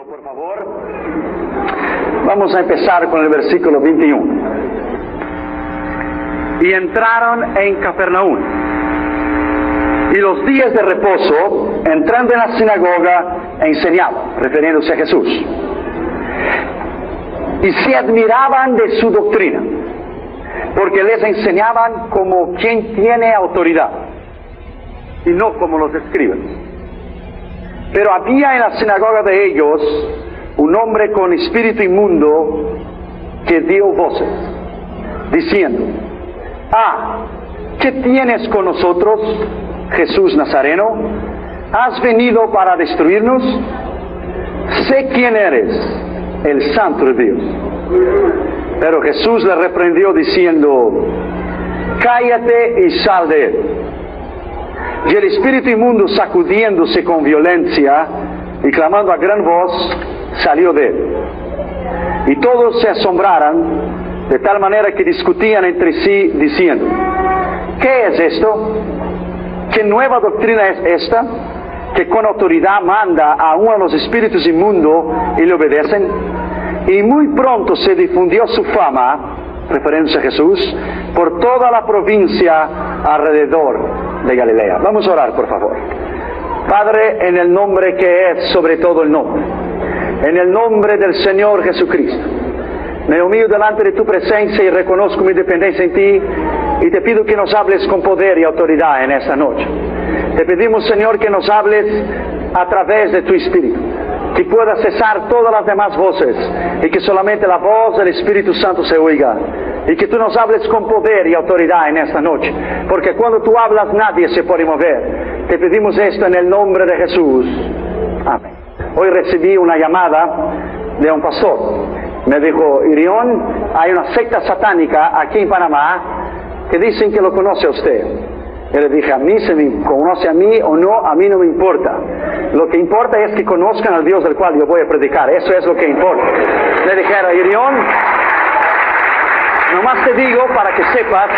por favor. Vamos a empezar con el versículo 21. Y entraron en Capernaum. Y los días de reposo, entrando en la sinagoga, enseñaba, refiriéndose a Jesús. Y se admiraban de su doctrina, porque les enseñaban como quien tiene autoridad, y no como los escribas. Pero había en la sinagoga de ellos un hombre con espíritu inmundo que dio voces, diciendo: ¿qué tienes con nosotros, Jesús Nazareno? ¿Has venido para destruirnos? Sé quién eres, el Santo de Dios. Pero Jesús le reprendió diciendo: cállate y sal de él. Y el espíritu inmundo, sacudiéndose con violencia y clamando a gran voz, salió de él. Y todos se asombraron, de tal manera que discutían entre sí, diciendo: ¿qué es esto? ¿Qué nueva doctrina es esta, que con autoridad manda a uno de los espíritus inmundos y le obedecen? Y muy pronto se difundió su fama, refiriéndose a Jesús, por toda la provincia alrededor de Galilea. Vamos a orar, por favor. Padre, en el nombre que es sobre todo el nombre, en el nombre del Señor Jesucristo, me humillo delante de tu presencia y reconozco mi dependencia en ti, y te pido que nos hables con poder y autoridad en esta noche. Te pedimos, Señor, que nos hables a través de tu Espíritu, que pueda cesar todas las demás voces y que solamente la voz del Espíritu Santo se oiga, y que tú nos hables con poder y autoridad en esta noche, porque cuando tú hablas nadie se puede mover. Te pedimos esto en el nombre de Jesús. Amén. Hoy recibí una llamada de un pastor. Me dijo: Irión, hay una secta satánica aquí en Panamá que dicen que lo conoce a usted. Yo le dije: a mí, se me conoce a mí o no, a mí no me importa. Lo que importa es que conozcan al Dios del cual yo voy a predicar. Eso es lo que importa. Le dijeron: Irión, nomás te digo para que sepas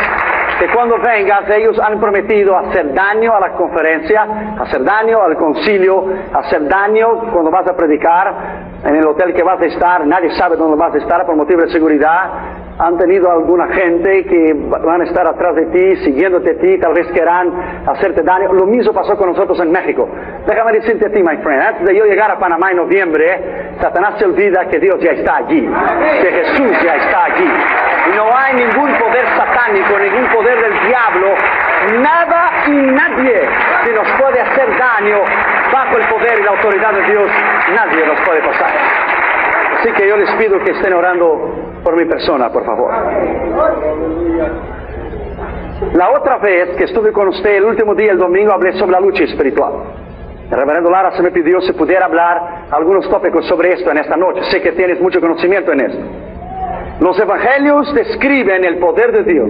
que cuando vengas, ellos han prometido hacer daño a la conferencia, hacer daño al concilio, hacer daño cuando vas a predicar en el hotel que vas a estar. Nadie sabe dónde vas a estar por motivo de seguridad. Han tenido alguna gente que van a estar atrás de ti, siguiéndote a ti, tal vez quieran hacerte daño. Lo mismo pasó con nosotros en México. Déjame decirte a ti, my friend, antes de yo llegar a Panamá en noviembre, Satanás se olvida que Dios ya está allí, que Jesús ya está allí. Y no hay ningún poder satánico, ningún poder del diablo, nada y nadie que nos puede hacer daño bajo el poder y la autoridad de Dios. Nadie nos puede pasar. Así que yo les pido que estén orando por mi persona, por favor. La otra vez que estuve con usted, el último día, el domingo, hablé sobre la lucha espiritual. El reverendo Lara se me pidió si pudiera hablar algunos tópicos sobre esto en esta noche. Sé que tienes mucho conocimiento en esto. Los evangelios describen el poder de Dios.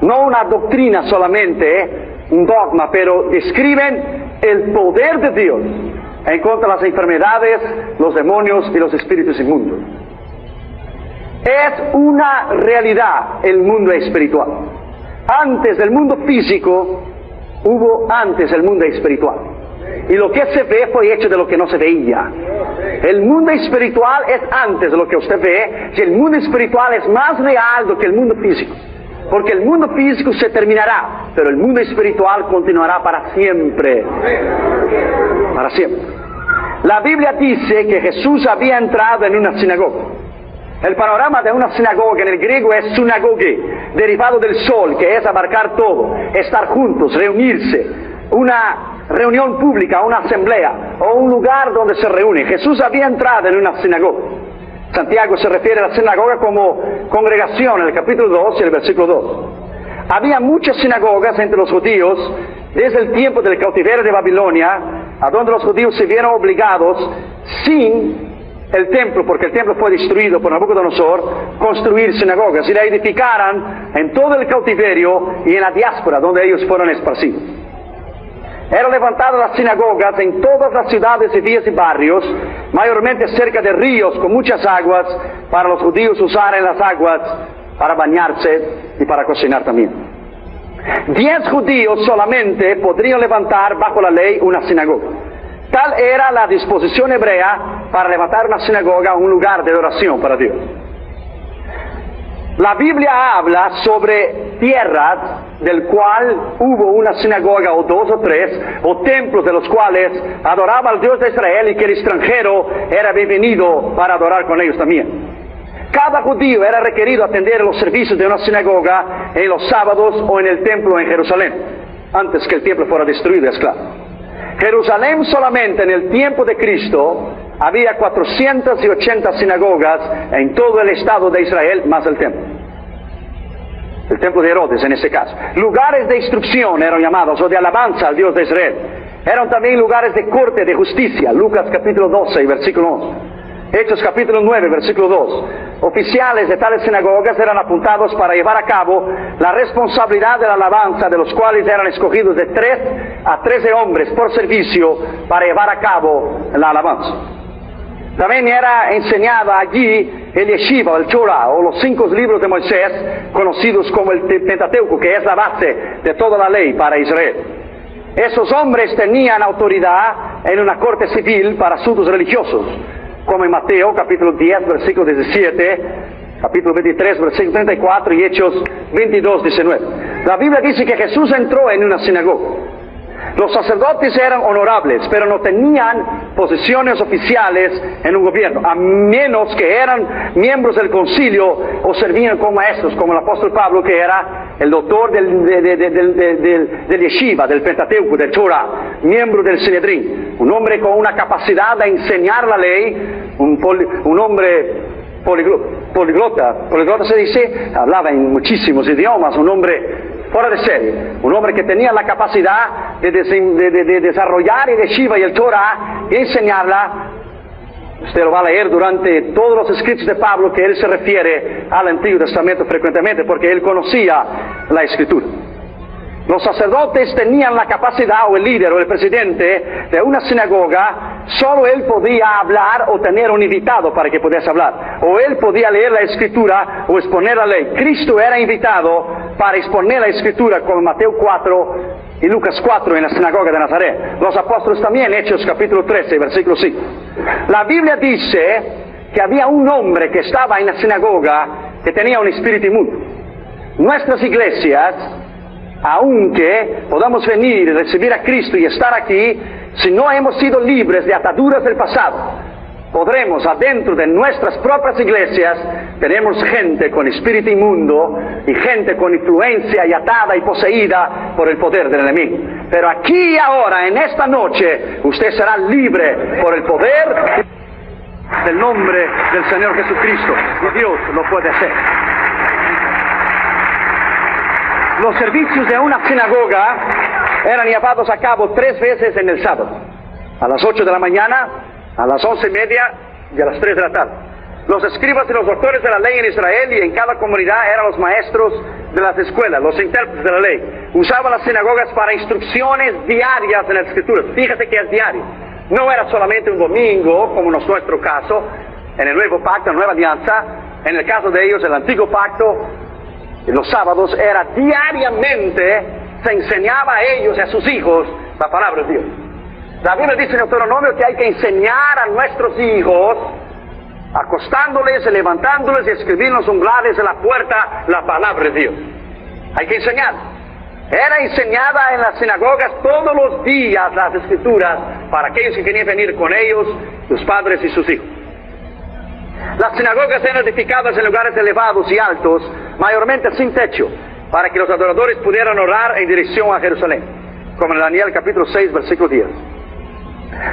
No una doctrina solamente, un dogma, pero describen el poder de Dios en contra de las enfermedades, los demonios y los espíritus inmundos. Es una realidad el mundo espiritual. Antes del mundo físico, hubo antes el mundo espiritual. Y lo que se ve fue hecho de lo que no se veía. El mundo espiritual es antes de lo que usted ve, y el mundo espiritual es más real do que el mundo físico. Porque el mundo físico se terminará, pero el mundo espiritual continuará para siempre. Para siempre. La Biblia dice que Jesús había entrado en una sinagoga. El panorama de una sinagoga en el griego es synagoge, derivado del sol, que es abarcar todo, estar juntos, reunirse, una reunión pública, una asamblea o un lugar donde se reúne. Jesús había entrado en una sinagoga. Santiago se refiere a la sinagoga como congregación en el capítulo 2 y el versículo 2. Había muchas sinagogas entre los judíos desde el tiempo del cautiverio de Babilonia, a donde los judíos se vieron obligados, sin el templo, porque el templo fue destruido por Nabucodonosor, construir sinagogas y la edificaran en todo el cautiverio y en la diáspora donde ellos fueron esparcidos. Eran levantadas las sinagogas en todas las ciudades y villas y barrios, mayormente cerca de ríos con muchas aguas, para los judíos usar en las aguas para bañarse y para cocinar también. 10 judíos solamente podrían levantar bajo la ley una sinagoga. Tal era la disposición hebrea para levantar una sinagoga, un lugar de oración para Dios. La Biblia habla sobre tierras del cual hubo una sinagoga o dos o tres, o templos de los cuales adoraba al Dios de Israel y que el extranjero era bienvenido para adorar con ellos también. Cada judío era requerido atender los servicios de una sinagoga en los sábados o en el templo en Jerusalén, antes que el templo fuera destruido, es claro. Jerusalén solamente en el tiempo de Cristo había 480 sinagogas en todo el estado de Israel, más el templo. El templo de Herodes en este caso. Lugares de instrucción eran llamados, o de alabanza al Dios de Israel. Eran también lugares de corte, de justicia. Lucas capítulo 12, versículo 11. Hechos capítulo 9, versículo 2. Oficiales de tales sinagogas eran apuntados para llevar a cabo la responsabilidad de la alabanza, de los cuales eran escogidos de 3 a 13 hombres por servicio para llevar a cabo la alabanza. También era enseñada allí el Yeshiva, el Torah, o los 5 libros de Moisés, conocidos como el Pentateuco, que es la base de toda la ley para Israel. Esos hombres tenían autoridad en una corte civil para asuntos religiosos, como en Mateo capítulo 10, versículo 17, capítulo 23, versículo 34 y Hechos 22, 19. La Biblia dice que Jesús entró en una sinagoga. Los sacerdotes eran honorables, pero no tenían posiciones oficiales en un gobierno, a menos que eran miembros del concilio o servían como maestros, como el apóstol Pablo, que era el doctor del Yeshiva, del Pentateuco, del Torah, miembro del Sinedrín, un hombre con una capacidad de enseñar la ley, un hombre poliglota se dice, hablaba en muchísimos idiomas, un hombre fuera de serie, un hombre que tenía la capacidad de desarrollar el Yeshiva y el Torah y enseñarla. Usted lo va a leer durante todos los escritos de Pablo, que él se refiere al Antiguo Testamento frecuentemente porque él conocía la Escritura. Los sacerdotes tenían la capacidad, o el líder o el presidente de una sinagoga, solo él podía hablar o tener un invitado para que pudiese hablar, o él podía leer la Escritura o exponer la ley. Cristo era invitado para exponer la Escritura, como en Mateo 4 y Lucas 4 en la sinagoga de Nazaret. Los apóstoles también, Hechos capítulo 13, versículo 5. La Biblia dice que había un hombre que estaba en la sinagoga que tenía un espíritu inmundo. Nuestras iglesias, aunque podamos venir y recibir a Cristo y estar aquí, si no hemos sido libres de ataduras del pasado, podremos adentro de nuestras propias iglesias, tenemos gente con espíritu inmundo y gente con influencia y atada y poseída por el poder del enemigo. Pero aquí y ahora, en esta noche, usted será libre por el poder del nombre del Señor Jesucristo, y Dios lo puede hacer. Los servicios de una sinagoga eran llevados a cabo 3 veces en el sábado, a las 8 de la mañana, a las 11:30 y a las 3 de la tarde. Los escribas y los doctores de la ley en Israel y en cada comunidad eran los maestros de las escuelas, los intérpretes de la ley. Usaban las sinagogas para instrucciones diarias en las Escrituras. Fíjate que es diario. No era solamente un domingo, como en nuestro caso, en el Nuevo Pacto, la Nueva Alianza. En el caso de ellos, el Antiguo Pacto, los sábados era diariamente, se enseñaba a ellos y a sus hijos la palabra de Dios. La Biblia dice en Deuteronomio que hay que enseñar a nuestros hijos, acostándoles, levantándoles y escribir en los umbrales de la puerta la palabra de Dios. Hay que enseñar. Era enseñada en las sinagogas todos los días las Escrituras para aquellos que querían venir con ellos, sus padres y sus hijos. Las sinagogas eran edificadas en lugares elevados y altos, mayormente sin techo, para que los adoradores pudieran orar en dirección a Jerusalén, como en Daniel capítulo 6, versículo 10.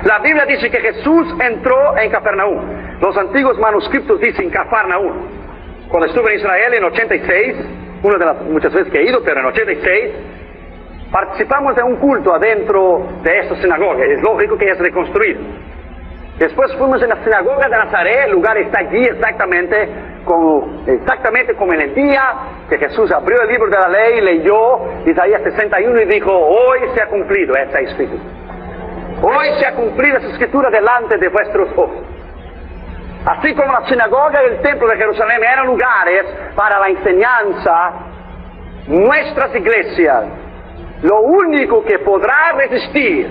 La Biblia dice que Jesús entró en Capernaum. Los antiguos manuscritos dicen Cafarnaúm. Cuando estuve en Israel en 86, una de las muchas veces que he ido, pero en 86, participamos de un culto adentro de esta sinagoga. Es lógico que es reconstruido. Después fuimos en la sinagoga de Nazaret, el lugar está allí exactamente como en el día que Jesús abrió el libro de la ley, leyó Isaías 61 y dijo, hoy se ha cumplido esta escritura. Hoy se ha cumplido esa escritura delante de vuestros ojos. Así como la sinagoga y el templo de Jerusalén eran lugares para la enseñanza, nuestras iglesias, lo único que podrá resistir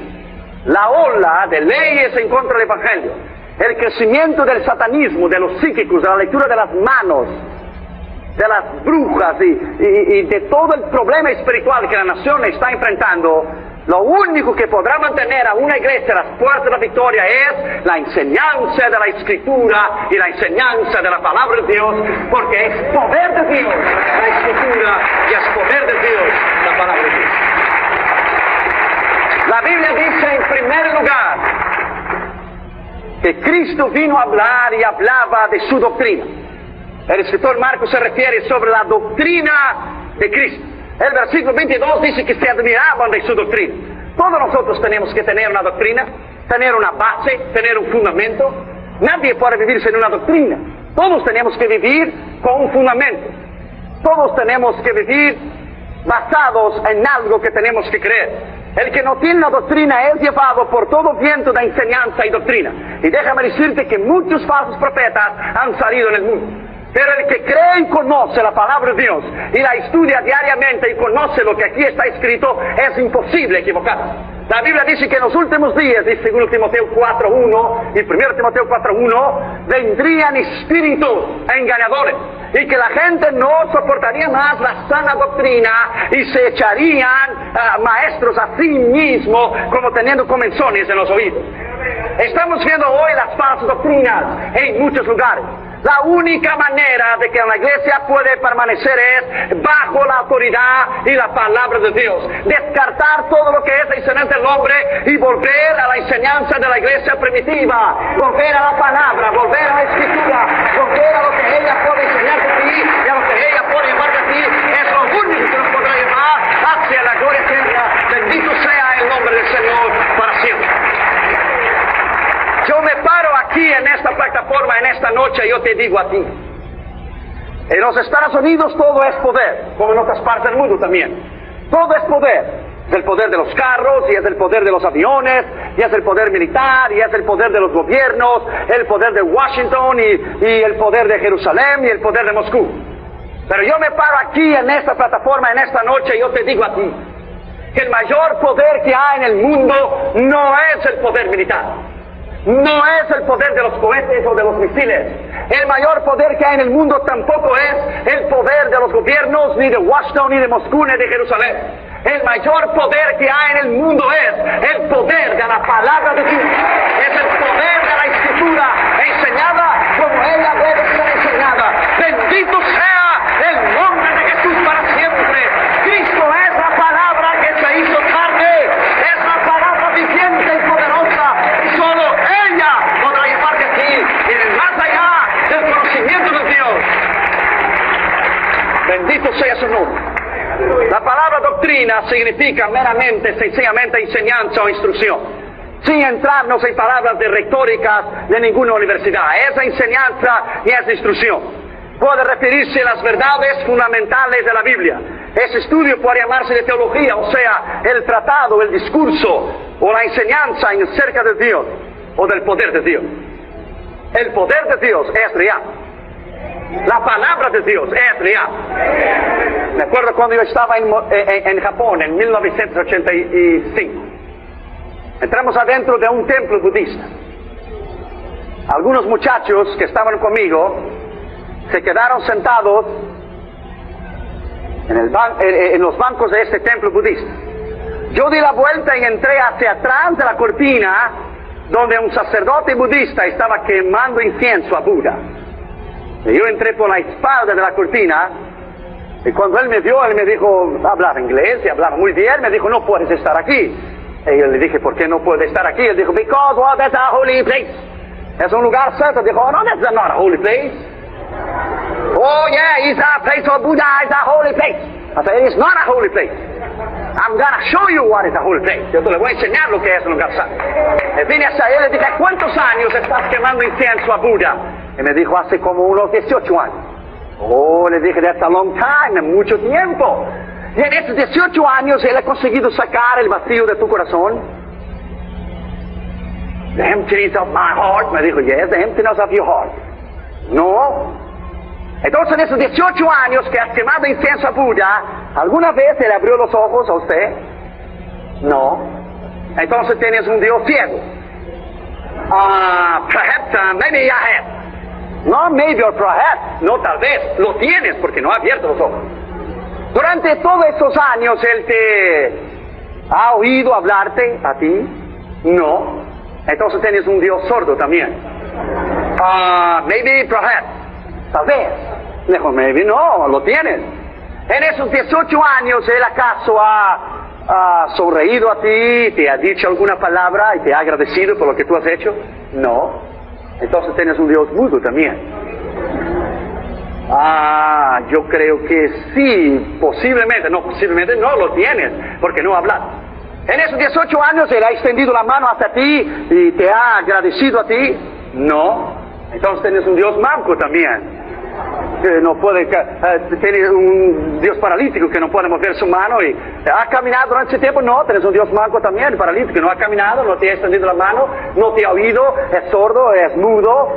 la ola de leyes en contra del Evangelio, el crecimiento del satanismo, de los psíquicos, de la lectura de las manos, de las brujas y de todo el problema espiritual que la nación está enfrentando, lo único que podrá mantener a una iglesia a las puertas de la victoria es la enseñanza de la Escritura y la enseñanza de la palabra de Dios, porque es poder de Dios la Escritura y es poder de Dios la palabra de Dios. La Biblia dice en primer lugar que Cristo vino a hablar y hablaba de su doctrina. El escritor Marcos se refiere sobre la doctrina de Cristo. El versículo 22 dice que se admiraban de su doctrina. Todos nosotros tenemos que tener una doctrina, tener una base, tener un fundamento. Nadie puede vivir sin una doctrina. Todos tenemos que vivir con un fundamento. Todos tenemos que vivir basados en algo que tenemos que creer. El que no tiene una doctrina es llevado por todo viento de enseñanza y doctrina. Y déjame decirte que muchos falsos profetas han salido en el mundo. Pero el que cree y conoce la palabra de Dios y la estudia diariamente y conoce lo que aquí está escrito, es imposible equivocarse. La Biblia dice que en los últimos días, dice 2 Timoteo 4.1 y 1 Timoteo 4.1, vendrían espíritus engañadores y que la gente no soportaría más la sana doctrina y se echarían maestros a sí mismos como teniendo comenzones en los oídos. Estamos viendo hoy las falsas doctrinas en muchos lugares. La única manera de que una iglesia puede permanecer es bajo la autoridad y la palabra de Dios. Descartar todo lo que es excelente el hombre y volver a la enseñanza de la iglesia primitiva. Volver a la palabra, volver a la escritura, volver a lo que ella puede enseñarte a ti y a lo que ella puede llevarte a ti. Es lo único que nos podrá llevar hacia la gloria eterna. Bendito sea el nombre del Señor para siempre. Yo me paro aquí en esta plataforma, en esta noche, y yo te digo a ti, en los Estados Unidos todo es poder, como en otras partes del mundo también. Todo es poder. Es el poder de los carros, y es el poder de los aviones, y es el poder militar, y es el poder de los gobiernos, el poder de Washington, y el poder de Jerusalén, y el poder de Moscú. Pero yo me paro aquí en esta plataforma, en esta noche, y yo te digo a ti, que el mayor poder que hay en el mundo no es el poder militar. No es el poder de los cohetes o de los misiles. El mayor poder que hay en el mundo tampoco es el poder de los gobiernos, ni de Washington, ni de Moscú, ni de Jerusalén. El mayor poder que hay en el mundo es el poder de la palabra de Dios. Es el poder de la Escritura enseñada como ella debe ser enseñada. Bendito sea el nombre de Jesús para siempre. Cristo es la palabra que se hizo carne. Es la palabra viviente y poderosa. Y solo ella podrá llevarte aquí y más allá del conocimiento de Dios. Bendito sea su nombre. La palabra doctrina significa meramente, sencillamente enseñanza o instrucción, sin entrarnos en palabras de retóricas de ninguna universidad. Es enseñanza y es instrucción. Puede referirse a las verdades fundamentales de la Biblia. Ese estudio puede llamarse de teología, o sea, el tratado, el discurso o la enseñanza acerca de Dios o del poder de Dios. El poder de Dios es real. La palabra de Dios es real. Me acuerdo cuando yo estaba en Japón en 1985. Entramos adentro de un templo budista. Algunos muchachos que estaban conmigo se quedaron sentados en los bancos de este templo budista. Yo di la vuelta y entré hacia atrás de la cortina donde un sacerdote budista estaba quemando incienso a Buda. Y yo entré por la espalda de la cortina, y cuando él me vio, él me dijo, hablaba inglés, y hablaba muy bien, me dijo, no puedes estar aquí. Y yo le dije, ¿por qué no puedo estar aquí? Él dijo, because well, that's a holy place. Es un lugar santo. Dijo, oh, no, that's not a holy place. Oh, yeah, it's a place of Buddha, it's a holy place. I said, it's not a holy place. I'm going to show you what is a holy place. Yo te le voy a enseñar lo que es un lugar santo. Y vine hacia él y le dije, ¿cuántos años estás quemando incienso a Buda? Y me dijo, hace como unos 18 años. Oh, le dije, that's a long time, mucho tiempo. Y en esos 18 años él ha conseguido sacar el vacío de tu corazón. The emptiness of my heart. Me dijo, yes, the emptiness of your heart. No. Entonces en esos 18 años que has quemado incienso a Buda, ¿alguna vez se le abrió los ojos a usted? No. Entonces tienes un Dios ciego. Perhaps, maybe I have. No, maybe or perhaps. No, tal vez. Lo tienes porque no ha abierto los ojos. Durante todos estos años Él te ha oído hablarte a ti. No. Entonces tienes un Dios sordo también. Maybe, perhaps. Tal vez. Dijo, maybe, no, lo tienes. En esos 18 años, ¿Él acaso ha sonreído a ti, te ha dicho alguna palabra y te ha agradecido por lo que tú has hecho? No. Entonces tienes un Dios mudo también. Yo creo que sí, posiblemente no lo tienes, porque no hablas. En esos 18 años Él ha extendido la mano hacia ti y te ha agradecido a ti. No. Entonces tienes un Dios manco también. Que no puede, tiene un Dios paralítico que no puede mover su mano y ha caminado durante ese tiempo. No, tienes un Dios manco también, paralítico, no ha caminado, no te ha extendido la mano, no te ha oído, es sordo, es mudo.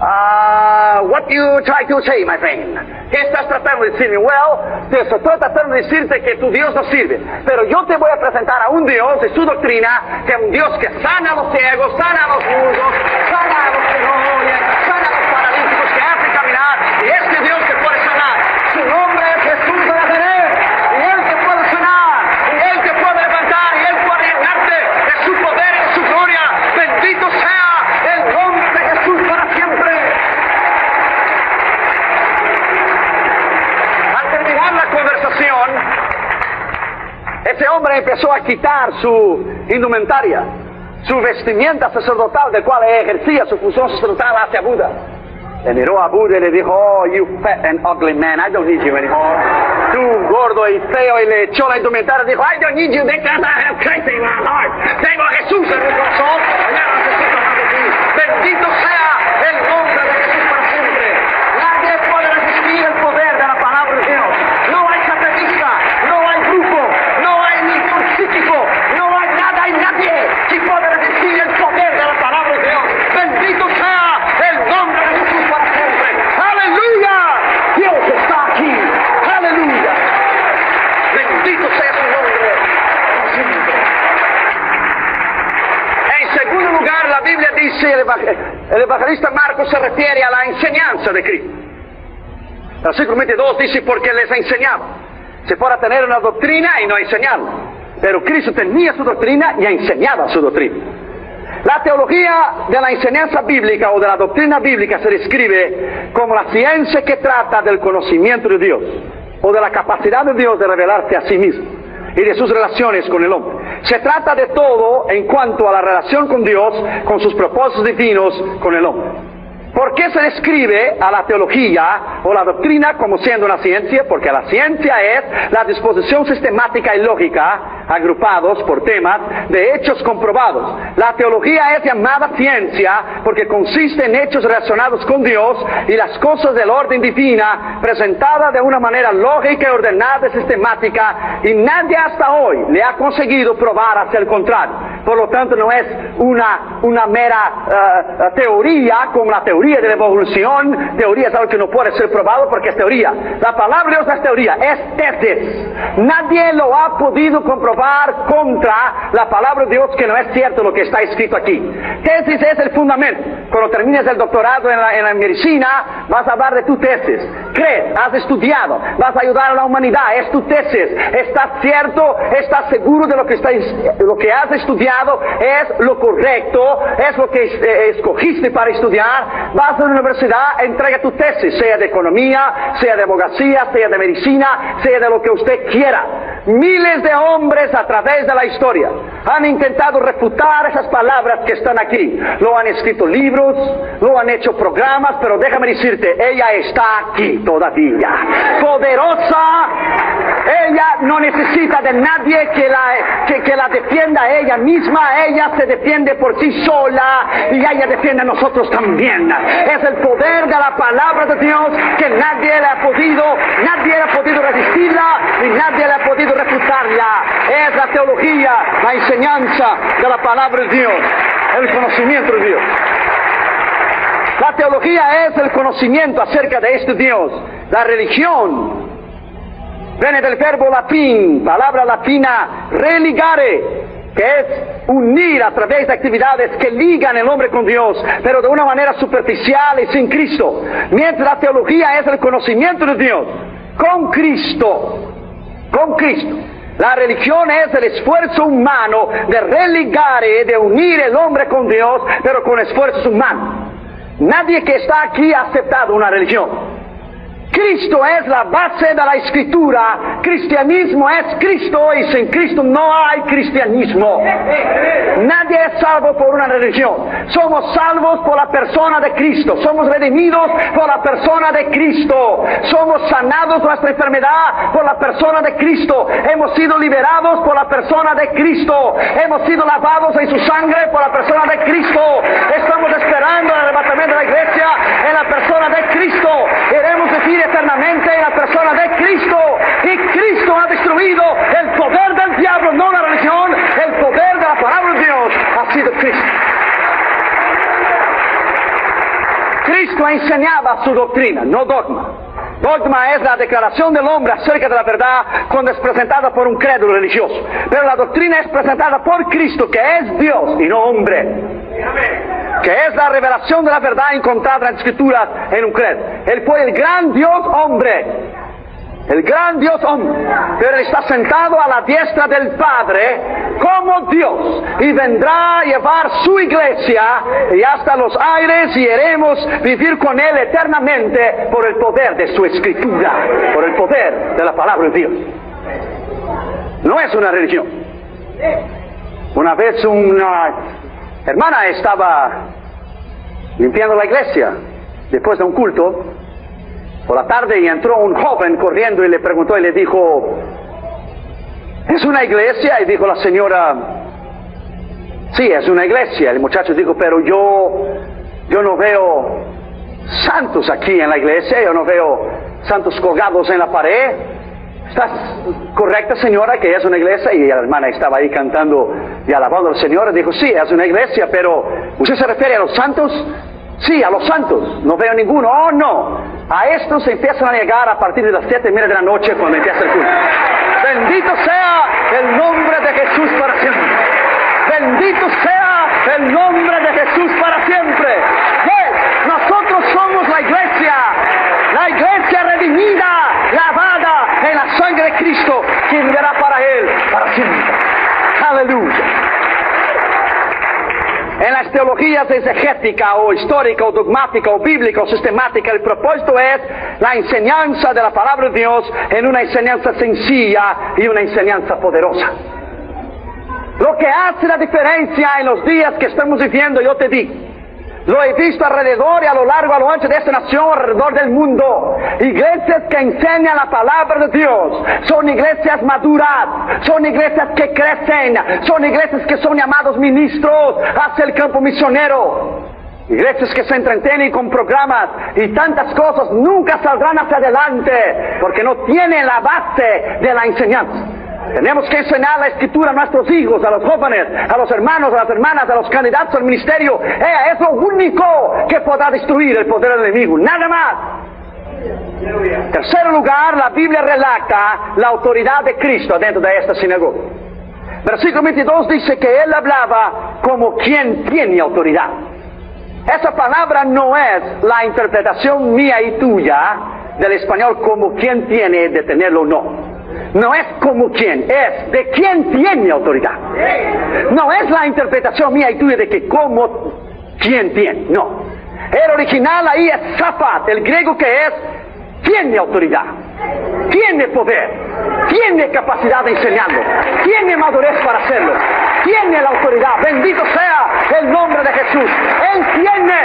What do you try to say, my friend? ¿Qué estás tratando de decirme? Well, te estoy tratando de decirte que tu Dios no sirve, pero yo te voy a presentar a un Dios y su doctrina, que es un Dios que sana a los ciegos, sana a los mudos, sana a los que no oyen, sana a los paralíticos, que hace caminar, y este Dios te puede sanar. Su nombre es Jesús de Nazaret, y Él te puede sanar, y Él te puede levantar, y Él puede llenarte de su poder y de su gloria. Bendito sea el nombre de Jesús para siempre. Al terminar la conversación, ese hombre empezó a quitar su indumentaria, su vestimenta sacerdotal, del cual ejercía su función sacerdotal hacia Buda. Le miró a Buda y le dijo, oh, you fat and ugly man, I don't need you anymore. Tú gordo y feo, y le echó la indumentaria y dijo, I don't need you because I have Christ in my heart. Tengo a Jesús en mi corazón, ya no necesito más de ti. Bendito sea el nombre de Jesús para siempre. Nadie puede resistir el poder de la palabra de Dios. No hay satanista, no hay grupo, no hay ningún psíquico, no hay nada y nadie que pueda resistir el poder de la palabra de Dios. Bendito sea el nombre de Jesús para siempre. ¡Aleluya! Dios está aquí. ¡Aleluya! Bendito sea su nombre para siempre. En segundo lugar, la Biblia dice, el evangelista Marcos se refiere a la enseñanza de Cristo. El versículo 22 dice, porque les enseñaba. Se puede tener una doctrina y no enseñarla. Pero Cristo tenía su doctrina y enseñaba su doctrina. La teología de la enseñanza bíblica o de la doctrina bíblica se describe como la ciencia que trata del conocimiento de Dios o de la capacidad de Dios de revelarse a sí mismo y de sus relaciones con el hombre. Se trata de todo en cuanto a la relación con Dios, con sus propósitos divinos con el hombre. ¿Por qué se describe a la teología o la doctrina como siendo una ciencia? Porque la ciencia es la disposición sistemática y lógica, agrupados por temas, de hechos comprobados. La teología es llamada ciencia porque consiste en hechos relacionados con Dios y las cosas del orden divina, presentadas de una manera lógica y ordenada y sistemática, y nadie hasta hoy le ha conseguido probar hacia el contrario. Por lo tanto, no es una mera teoría como la teoría de la evolución. Teoría es algo que no puede ser probado porque es teoría. La palabra de Dios no es teoría, es tesis. Nadie lo ha podido comprobar contra la palabra de Dios que no es cierto lo que está escrito aquí. Tesis es el fundamento. Cuando termines el doctorado en la medicina, vas a hablar de tu tesis. Crees, has estudiado, vas a ayudar a la humanidad, es tu tesis. Estás cierto, estás seguro de lo que has estudiado es lo correcto, es lo que escogiste para estudiar. Vas a la universidad, entrega tu tesis, sea de economía, sea de abogacía, sea de medicina, sea de lo que usted quiera. Miles de hombres a través de la historia han intentado refutar esas palabras que están aquí. Lo han escrito libros, lo han hecho programas, pero déjame decirte, ella está aquí todavía. Poderosa, ella no necesita de nadie que la defienda a ella misma. Ella se defiende por sí sola y ella defiende a nosotros también. Es el poder de la palabra de Dios que nadie le ha podido resistirla y nadie le ha podido refutarla. Es la teología, la enseñanza de la palabra de Dios, el conocimiento de Dios. La teología es el conocimiento acerca de este Dios. La religión viene del verbo latín, palabra latina religare, que es unir a través de actividades que ligan el hombre con Dios, pero de una manera superficial y sin Cristo. Mientras la teología es el conocimiento de Dios con Cristo. Con Cristo. La religión es el esfuerzo humano de religar y de unir el hombre con Dios, pero con esfuerzos humanos. Nadie que está aquí ha aceptado una religión. Cristo es la base de la Escritura. Cristianismo es Cristo y sin Cristo no hay cristianismo. Nadie es salvo por una religión. Somos salvos por la persona de Cristo. Somos redimidos por la persona de Cristo. Somos sanados de nuestra enfermedad por la persona de Cristo. Hemos sido liberados por la persona de Cristo. Hemos sido lavados en su sangre por la persona de Cristo. Estamos esperando el arrebatamiento de la iglesia en la persona de Cristo. Queremos vivir eternamente en la persona de Cristo. Y Cristo ha destruido el poder del diablo, no la religión. El poder de la palabra de Dios ha sido Cristo. Cristo enseñaba su doctrina, no dogma. Dogma es la declaración del hombre acerca de la verdad cuando es presentada por un credo religioso. Pero la doctrina es presentada por Cristo, que es Dios y no hombre. Que es la revelación de la verdad encontrada en las Escrituras en un credo. Él fue el gran Dios hombre. El gran Dios hombre. Pero Él está sentado a la diestra del Padre como Dios. Y vendrá a llevar su iglesia y hasta los aires, y iremos vivir con Él eternamente por el poder de su Escritura. Por el poder de la palabra de Dios. No es una religión. Una vez una hermana estaba limpiando la iglesia después de un culto por la tarde, y entró un joven corriendo y le preguntó y le dijo: ¿es una iglesia? Y dijo la señora: sí, es una iglesia. El muchacho dijo: pero yo no veo santos aquí en la iglesia, yo no veo santos colgados en la pared. ¿Estás correcta, señora, que es una iglesia? Y la hermana estaba ahí cantando y alabando al Señor. Y dijo: sí, es una iglesia, pero ¿usted se refiere a los santos? Sí, a los santos. No veo ninguno. Oh, no. A estos se empiezan a llegar a partir de las 7:30 de la noche cuando empieza el culto. Bendito sea el nombre de Jesús para siempre. Bendito sea el nombre de Jesús para siempre. ¿Ves? Nosotros somos la iglesia redimida, lavada en la sangre de Cristo, que vivirá para Él para siempre. Aleluya. En las teologías exegética o histórica o dogmática o bíblica o sistemática, el propósito es la enseñanza de la palabra de Dios en una enseñanza sencilla y una enseñanza poderosa. Lo que hace la diferencia en los días que estamos viviendo, yo te digo, lo he visto alrededor y a lo largo, a lo ancho de esta nación, alrededor del mundo. Iglesias que enseñan la palabra de Dios. Son iglesias maduras. Son iglesias que crecen. Son iglesias que son llamados ministros hacia el campo misionero. Iglesias que se entretienen con programas y tantas cosas nunca saldrán hacia adelante porque no tienen la base de la enseñanza. Tenemos que enseñar la Escritura a nuestros hijos, a los jóvenes, a los hermanos, a las hermanas, a los candidatos al ministerio. Es lo único que podrá destruir el poder del enemigo, nada más. En tercer lugar, la Biblia relata la autoridad de Cristo dentro de esta sinagoga. Versículo 22 dice que Él hablaba como quien tiene autoridad. Esa palabra no es la interpretación mía y tuya del español como quien tiene de tenerlo o no. No es como quien, es de quien tiene autoridad. No es la interpretación mía y tuya de que como quien tiene, no. El original ahí es Zafat, el griego, que es tiene autoridad, tiene poder, tiene capacidad de enseñarlo, tiene madurez para hacerlo, tiene la autoridad. Bendito sea el nombre de Jesús. Él tiene,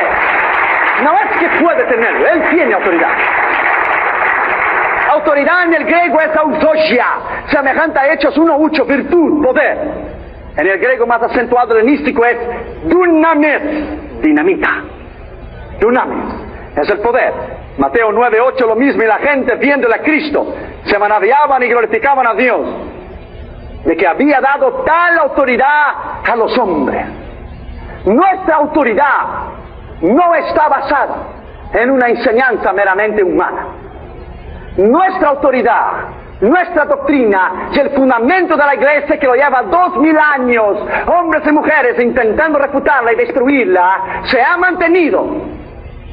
no es que puede tenerlo, Él tiene autoridad. Autoridad en el griego es autosia, semejante a Hechos 1:8, virtud, poder. En el griego más acentuado helenístico es dunamis, dinamita. Dunamis es el poder. Mateo 9:8 lo mismo, y la gente viéndole a Cristo se maravillaban y glorificaban a Dios de que había dado tal autoridad a los hombres. Nuestra autoridad no está basada en una enseñanza meramente humana. Nuestra autoridad nuestra doctrina y el fundamento de la iglesia que lo lleva 2000 años, hombres y mujeres intentando refutarla y destruirla, se ha mantenido,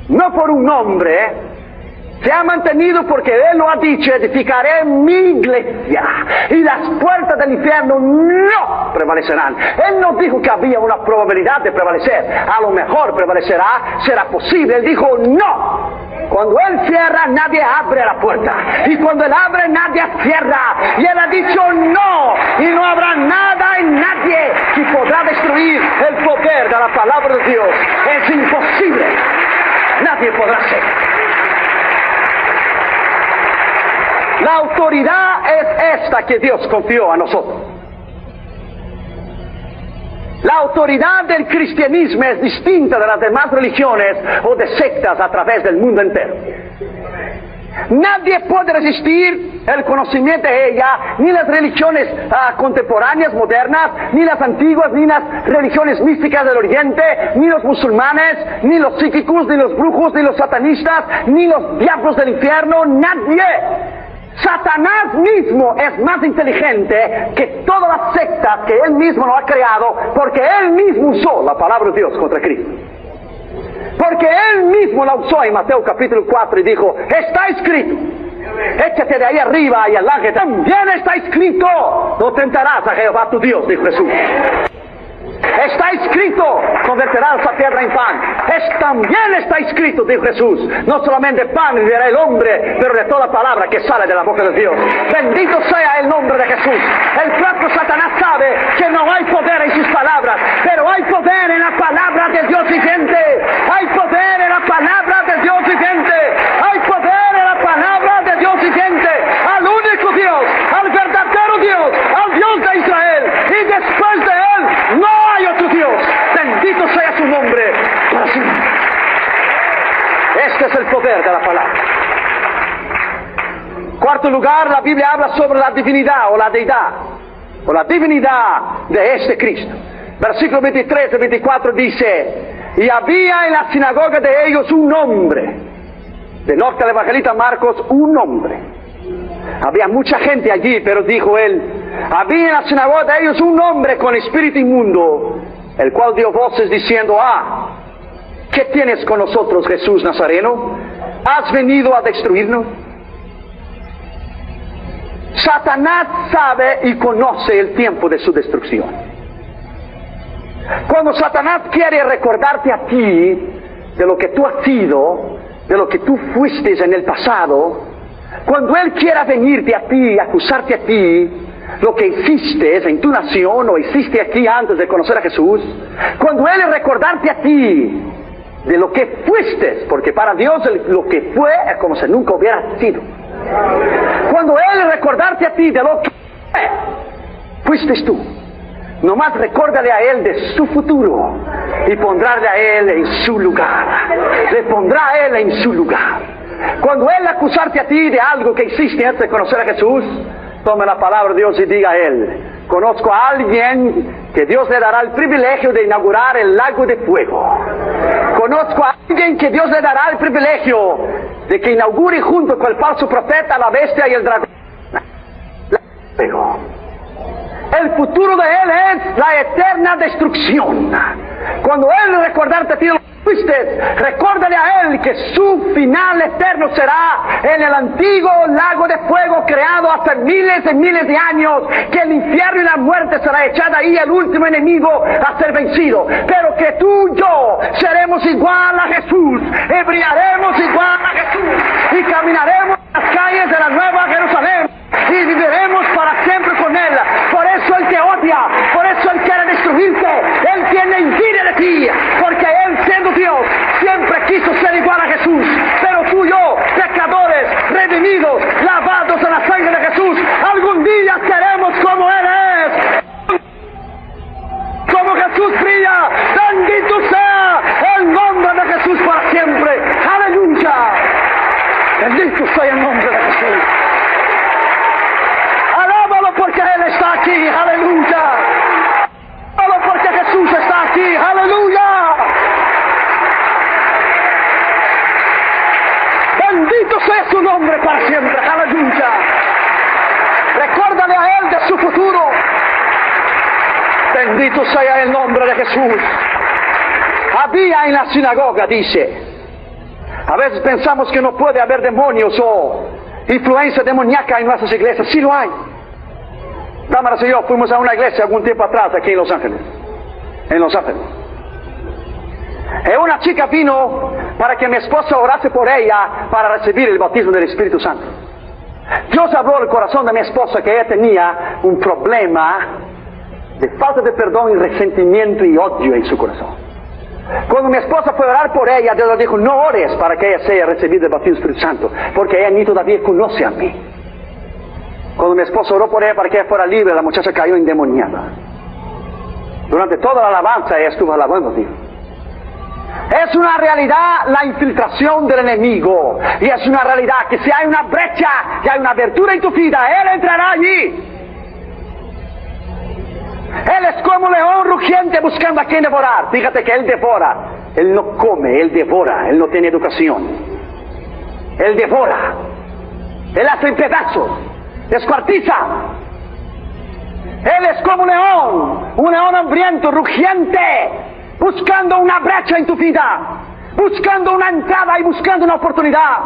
no por un hombre, se ha mantenido porque Él lo ha dicho: edificaré mi iglesia y las puertas del infierno no prevalecerán. Él no dijo que había una probabilidad de prevalecer, a lo mejor prevalecerá, será posible. Él dijo no. Cuando Él cierra, nadie abre la puerta, y cuando Él abre, nadie cierra, y Él ha dicho no, y no habrá nada en nadie que podrá destruir el poder de la palabra de Dios. Es imposible, nadie podrá ser. La autoridad es esta que Dios confió a nosotros. La autoridad del cristianismo es distinta de las demás religiones o de sectas a través del mundo entero. Nadie puede resistir el conocimiento de ella, ni las religiones contemporáneas, modernas, ni las antiguas, ni las religiones místicas del Oriente, ni los musulmanes, ni los psíquicos, ni los brujos, ni los satanistas, ni los diablos del infierno. Nadie. Satanás mismo es más inteligente que todas las sectas que él mismo lo ha creado, porque él mismo usó la palabra de Dios contra Cristo. Porque él mismo la usó en Mateo capítulo 4 y dijo: está escrito, échate de ahí arriba, y el ángel también está escrito: no tentarás a Jehová tu Dios, dijo Jesús. Está escrito: convertirás la piedra en pan. También está escrito, dijo Jesús: no solamente pan vivirá el hombre, pero de toda palabra que sale de la boca de Dios. Bendito sea el nombre de Jesús. El propio Satanás sabe que no hay poder en sus palabras, pero hay poder en la palabra de Dios viviente. Hay poder en la palabra de Dios viviente. Hay poder en la palabra de Dios viviente. Al único Dios, al verdadero Dios, al Dios de Israel. Y después de Él no hay otro Dios. Bendito sea su nombre para siempre. Este es el poder de la palabra. Cuarto lugar, la Biblia habla sobre la divinidad o la deidad, o la divinidad de este Cristo. Versículo 23 y 24 dice: y había en la sinagoga de ellos un hombre. De nota el evangelista Marcos, un hombre. Había mucha gente allí, pero dijo él: había en la sinagoga de ellos un hombre con espíritu inmundo, el cual dio voces diciendo: ¿qué tienes con nosotros, Jesús Nazareno? ¿Has venido a destruirnos? Satanás sabe y conoce el tiempo de su destrucción. Cuando Satanás quiere recordarte a ti de lo que tú has sido, de lo que tú fuiste en el pasado, cuando él quiera venirte a ti, acusarte a ti, lo que hiciste en tu nación o hiciste aquí antes de conocer a Jesús, cuando él recordarte a ti de lo que fuiste, porque para Dios lo que fue es como si nunca hubiera sido. Cuando él recordarte a ti de lo que fuiste tú, nomás recuérdale a él de su futuro y pondrá a él en su lugar. Le pondrá a él en su lugar. Cuando él acusarte a ti de algo que hiciste antes de conocer a Jesús, tome la palabra de Dios y diga a él: conozco a alguien que Dios le dará el privilegio de inaugurar el lago de fuego. Conozco a alguien que Dios le dará el privilegio de que inaugure junto con el falso profeta, la bestia y el dragón. El futuro de él es la eterna destrucción. Cuando él recordarte a ti lo que fuiste, recuérdale a él que su final eterno será en el antiguo lago de fuego creado hace miles y miles de años, que el infierno y la muerte será echada ahí, el último enemigo a ser vencido. Pero que tú y yo seremos igual a Jesús, y brillaremos igual a Jesús, y caminaremos en las calles de la Nueva Jerusalén, y viviremos para siempre con él. Por eso él te odia, por eso él quiere destruirte. Él tiene envidia de ti, porque él, siendo Dios, siempre quiso ser igual a Jesús. Pero tú y yo, pecadores, redimidos, lavados en la sangre de Jesús, algún día seremos como él es. Como Jesús brilla, bendito sea el nombre de Jesús para siempre. Aleluya. Bendito sea el nombre de Jesús. Porque él está aquí, aleluya. Solo porque Jesús está aquí, aleluya. Bendito sea su nombre para siempre, aleluya. Bendito sea el nombre de Jesús. Había en la sinagoga, dice. A veces pensamos que no puede haber demonios o influencia demoníaca en nuestras iglesias. Sí lo hay. Cámaras y yo fuimos a una iglesia algún tiempo atrás aquí en Los Ángeles. En Los Ángeles. Y una chica vino para que mi esposa orase por ella para recibir el bautismo del Espíritu Santo. Dios habló al corazón de mi esposa que ella tenía un problema de falta de perdón y resentimiento y odio en su corazón. Cuando mi esposa fue a orar por ella, Dios le dijo: no ores para que ella sea recibida el bautismo del Espíritu Santo, porque ella ni todavía conoce a mí. Cuando mi esposa oró por ella para que ella fuera libre, la muchacha cayó endemoniada. Durante toda la alabanza ella estuvo alabando a Dios. Es una realidad la infiltración del enemigo, y es una realidad que si hay una brecha, que hay una abertura en tu vida, él entrará allí. Él es como un león rugiente buscando a quien devorar. Fíjate que él devora, él no come, él devora, él no tiene educación. Él devora, él hace en pedazos, descuartiza. Él es como un león hambriento, rugiente, buscando una brecha en tu vida, buscando una entrada y buscando una oportunidad.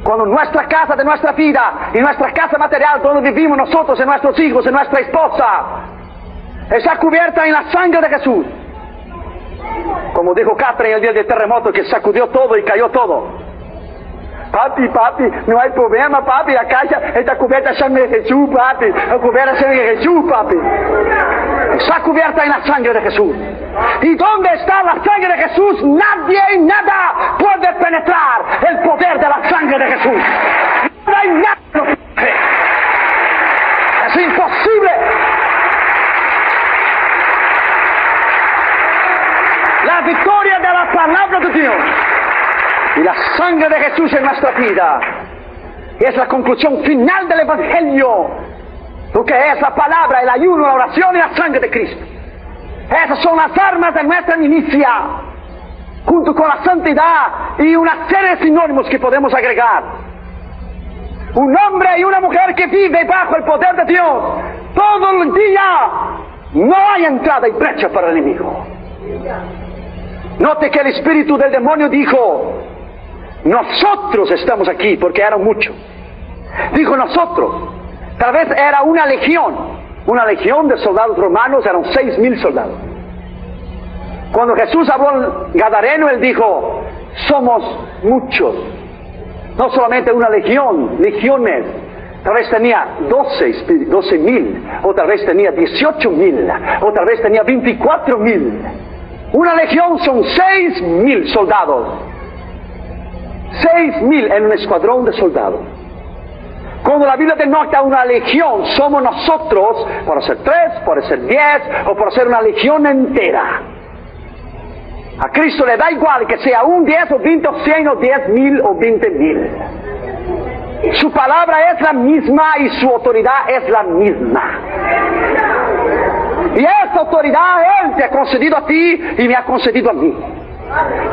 Cuando nuestra casa de nuestra vida y nuestra casa material, donde vivimos nosotros, en nuestros hijos, en nuestra esposa, está cubierta en la sangre de Jesús. Como dijo Catherine el día del terremoto, que sacudió todo y cayó todo. Papi, no hay problema, papi, la casa está cubierta en sangre de Jesús, papi. Está cubierta en sangre de Jesús, papi. Está cubierta en la sangre de Jesús. ¿Y dónde está la sangre de Jesús? Nadie y nada puede penetrar el poder de la sangre de Jesús. No hay nada. Es imposible. La victoria de la palabra de Dios y la sangre de Jesús en nuestra vida es la conclusión final del Evangelio. Lo que es la palabra, el ayuno, la oración y la sangre de Cristo. Esas son las armas de nuestra milicia, junto con la santidad y una serie de sinónimos que podemos agregar. Un hombre y una mujer que vive bajo el poder de Dios todo el día, no hay entrada y brecha para el enemigo. Note que el espíritu del demonio dijo: nosotros estamos aquí, porque eran muchos. Dijo nosotros. Tal vez era una legión de soldados romanos, eran 6,000 soldados. Cuando Jesús habló al Gadareno, él dijo: somos muchos. No solamente una legión, legiones. Tal vez tenía 12,000, o tal vez tenía 18,000, o tal vez tenía 24,000. Una legión son 6,000 soldados. 6,000 en un escuadrón de soldados. Cuando la Biblia denota una legión, somos nosotros, por ser 3, por ser 10, o por ser una legión entera. A Cristo le da igual que sea un 10 o 20 o 100 o 10,000 o 20,000. Su palabra es la misma y su autoridad es la misma. Y esta autoridad Él te ha concedido a ti y me ha concedido a mí.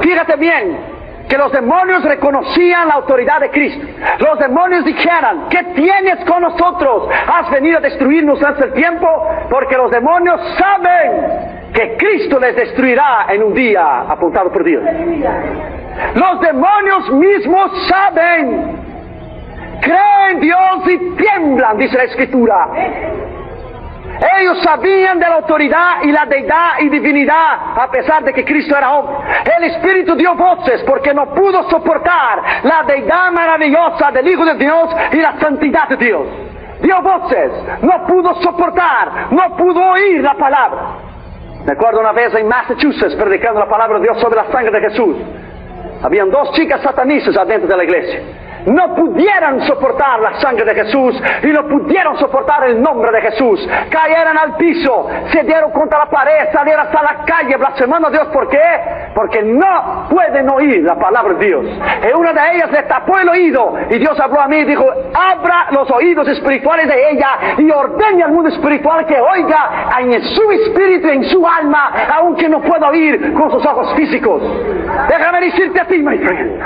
Fíjate bien, que los demonios reconocían la autoridad de Cristo. Los demonios dijeran: ¿qué tienes con nosotros? ¿Has venido a destruirnos antes del tiempo? Porque los demonios saben que Cristo les destruirá en un día apuntado por Dios. Los demonios mismos saben, creen en Dios y tiemblan, dice la Escritura. Ellos sabían de la autoridad y la deidad y divinidad, a pesar de que Cristo era hombre. El Espíritu dio voces porque no pudo soportar la deidad maravillosa del Hijo de Dios y la santidad de Dios. Dio voces, no pudo soportar, no pudo oír la palabra. Me acuerdo una vez en Massachusetts predicando la palabra de Dios sobre la sangre de Jesús. Habían 2 chicas satanistas adentro de la iglesia. No pudieron soportar la sangre de Jesús y no pudieron soportar el nombre de Jesús. Cayeron al piso, se dieron contra la pared, salieron hasta la calle blasfemando a Dios. ¿Por qué? Porque no pueden oír la palabra de Dios. Y una de ellas le tapó el oído y Dios habló a mí y dijo: abra los oídos espirituales de ella y ordene al mundo espiritual que oiga en su espíritu y en su alma, aunque no pueda oír con sus ojos físicos. Déjame decirte a ti, my friend,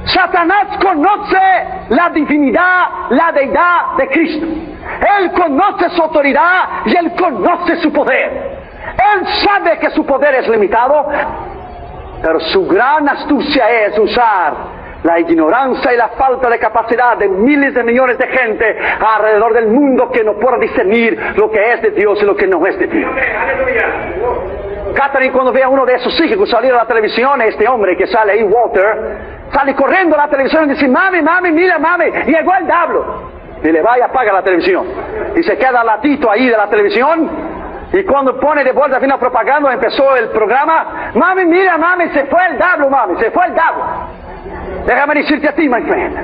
Satanás conoce la divinidad, la deidad de Cristo. Él conoce su autoridad y Él conoce su poder. Él sabe que su poder es limitado, pero su gran astucia es usar la ignorancia y la falta de capacidad de miles de millones de gente alrededor del mundo que no puede discernir lo que es de Dios y lo que no es de Dios. Catherine, cuando ve a uno de sus hijos salir a la televisión, este hombre que sale ahí, Walter, sale corriendo a la televisión y dice: mami, mira, mami, llegó el diablo. Y le va y apaga la televisión. Y se queda al ladito ahí de la televisión. Y cuando pone de vuelta la propaganda, empezó el programa: mami, mira, mami, se fue el diablo, mami, se fue el diablo. Déjame decirte a ti, my friend,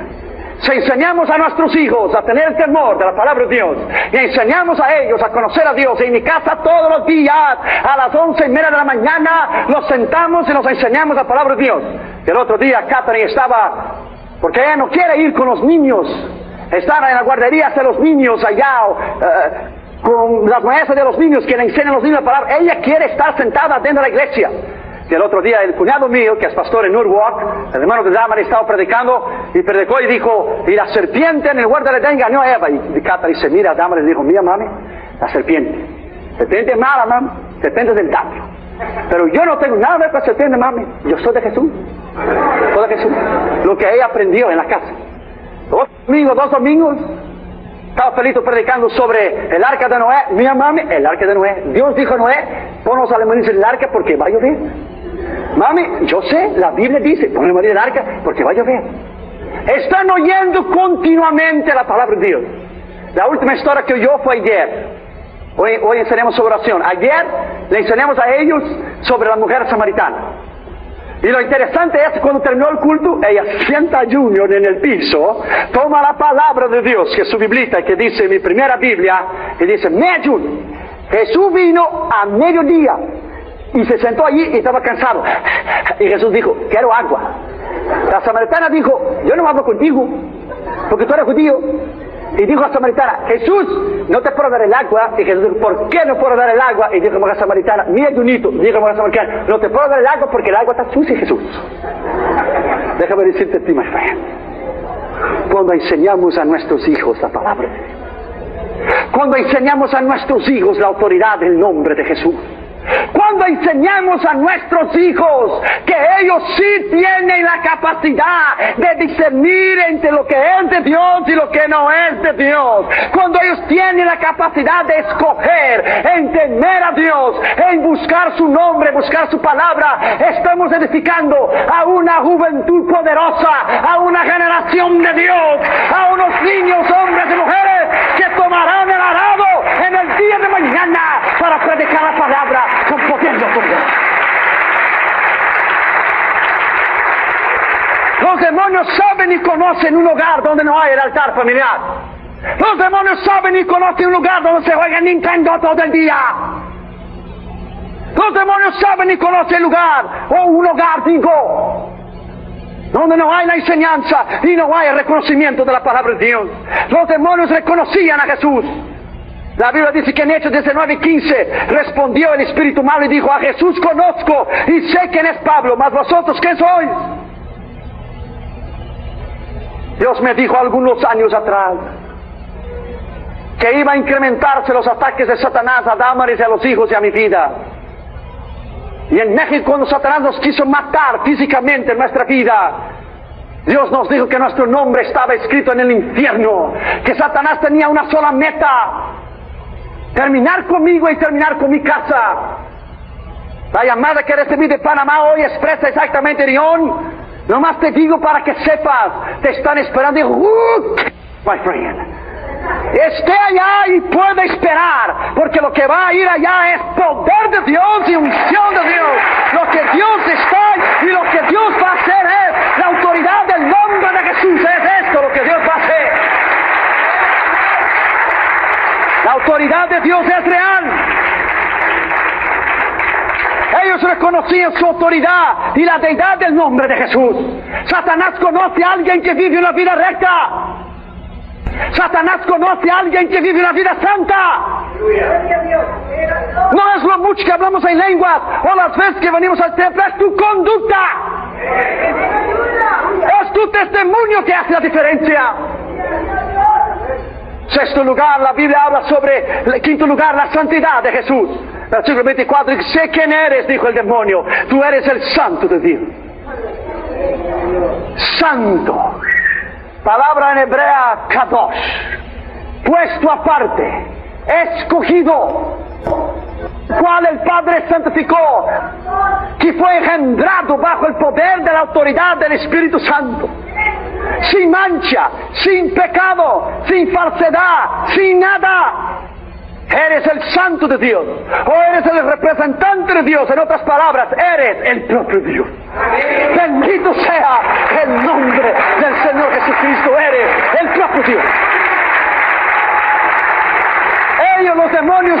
si enseñamos a nuestros hijos a tener el temor de la palabra de Dios, y enseñamos a ellos a conocer a Dios, en mi casa todos los días, a las 11:30 de la mañana, nos sentamos y nos enseñamos la palabra de Dios. El otro día Catherine estaba, porque ella no quiere ir con los niños, estaba en la guardería de los niños allá, con las maestras de los niños que le enseñan a los niños la palabra. Ella quiere estar sentada dentro de la iglesia. Y el otro día el cuñado mío, que es pastor en Norwalk, el hermano de Daman, estaba predicando y predicó y dijo: y la serpiente en el huerto de Edén engañó a Eva. Y Cata dice: mira, Daman, le dijo: mira, mami, la serpiente es mala, mami, serpiente es del diablo. Pero yo no tengo nada que ver con la serpiente, mami, yo soy de Jesús. Soy de Jesús. Lo que ella aprendió en la casa. Dos domingos, estaba feliz predicando sobre el arca de Noé. Mira, mami, el arca de Noé. Dios dijo a Noé: ponnos a la en el arca porque va a llover. Mami, yo sé, la Biblia dice: pon a en el arca porque va a llover. Están oyendo continuamente la palabra de Dios. La última historia que oyó fue ayer. Hoy enseñamos sobre oración. Ayer le enseñamos a ellos sobre la mujer samaritana. Y lo interesante es que cuando terminó el culto, ella sienta a Junior en el piso, toma la palabra de Dios, que es su biblita, que dice mi primera Biblia, y dice: mira, Junior, Jesús vino a mediodía y se sentó allí y estaba cansado. Y Jesús dijo: quiero agua. La samaritana dijo: yo no hablo contigo, porque tú eres judío. Y dijo a la samaritana: Jesús, no te puedo dar el agua. Y Jesús dijo: ¿por qué no puedo dar el agua? Y dijo a la samaritana: mira, Junito, dijo a la samaritana: no te puedo dar el agua porque el agua está sucia, Jesús. Déjame decirte a ti, my friend, cuando enseñamos a nuestros hijos la palabra de Dios, cuando enseñamos a nuestros hijos la autoridad del nombre de Jesús, cuando enseñamos a nuestros hijos que ellos sí tienen la capacidad de discernir entre lo que es de Dios y lo que no es de Dios, cuando ellos tienen la capacidad de escoger en temer a Dios, en buscar su nombre, buscar su palabra, estamos edificando a una juventud poderosa, a una generación de Dios, a unos niños, hombres y mujeres que tomarán el arado en el día de mañana para predicar la palabra con poder y autoridad. Los demonios saben y conocen un hogar donde no hay el altar familiar. Los demonios saben y conocen un lugar donde se juega Nintendo todo el día. Los demonios saben y conocen el lugar, o un hogar, digo, donde no hay la enseñanza y no hay el reconocimiento de la palabra de Dios. Los demonios reconocían a Jesús. La Biblia dice que en Hechos 19:15 respondió el espíritu malo y dijo: a Jesús conozco y sé quién es Pablo, mas vosotros ¿quién sois? Dios me dijo algunos años atrás que iba a incrementarse los ataques de Satanás a Damaris y a los hijos y a mi vida. Y en México, cuando Satanás nos quiso matar físicamente en nuestra vida, Dios nos dijo que nuestro nombre estaba escrito en el infierno, que Satanás tenía una sola meta: terminar conmigo y terminar con mi casa. La llamada que recibí de Panamá hoy expresa exactamente, León, nomás te digo para que sepas, te están esperando. My friend, esté allá y puede esperar, porque lo que va a ir allá es poder de Dios y unción de Dios. Lo que Dios está y lo que Dios va a hacer es la autoridad del nombre de Jesús. Es esto lo que Dios va a hacer. La autoridad de Dios es real. Ellos reconocían su autoridad y la deidad del nombre de Jesús. Satanás conoce a alguien que vive una vida recta. Satanás conoce a alguien que vive una vida santa. No es lo mucho que hablamos en lenguas o las veces que venimos al templo, es tu conducta. Es tu testimonio que hace la diferencia. Sexto lugar, la Biblia habla sobre, en quinto lugar, la santidad de Jesús. Versículo 24, sé quién eres, dijo el demonio, tú eres el santo de Dios. Santo, palabra en hebrea kadosh, puesto aparte, escogido, cual el Padre santificó, que fue engendrado bajo el poder de la autoridad del Espíritu Santo, sin mancha, sin pecado, sin falsedad, sin nada. Eres el santo de Dios, o eres el representante de Dios. En otras palabras, eres el propio Dios. Bendito sea el nombre del Señor Jesucristo. Eres el propio Dios. Ellos, los demonios,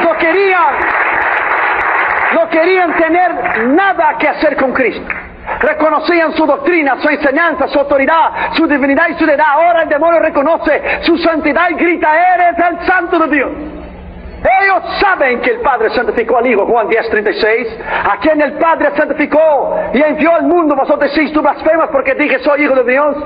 no querían tener nada que hacer con Cristo. Reconocían su doctrina, su enseñanza, su autoridad, su divinidad y su deidad. Ahora el demonio reconoce su santidad y grita, eres el santo de Dios. Ellos saben que el Padre santificó al Hijo, Juan 10:36, a quien el Padre santificó y envió al mundo. Vosotros decís, tú blasfemas porque dije soy Hijo de Dios.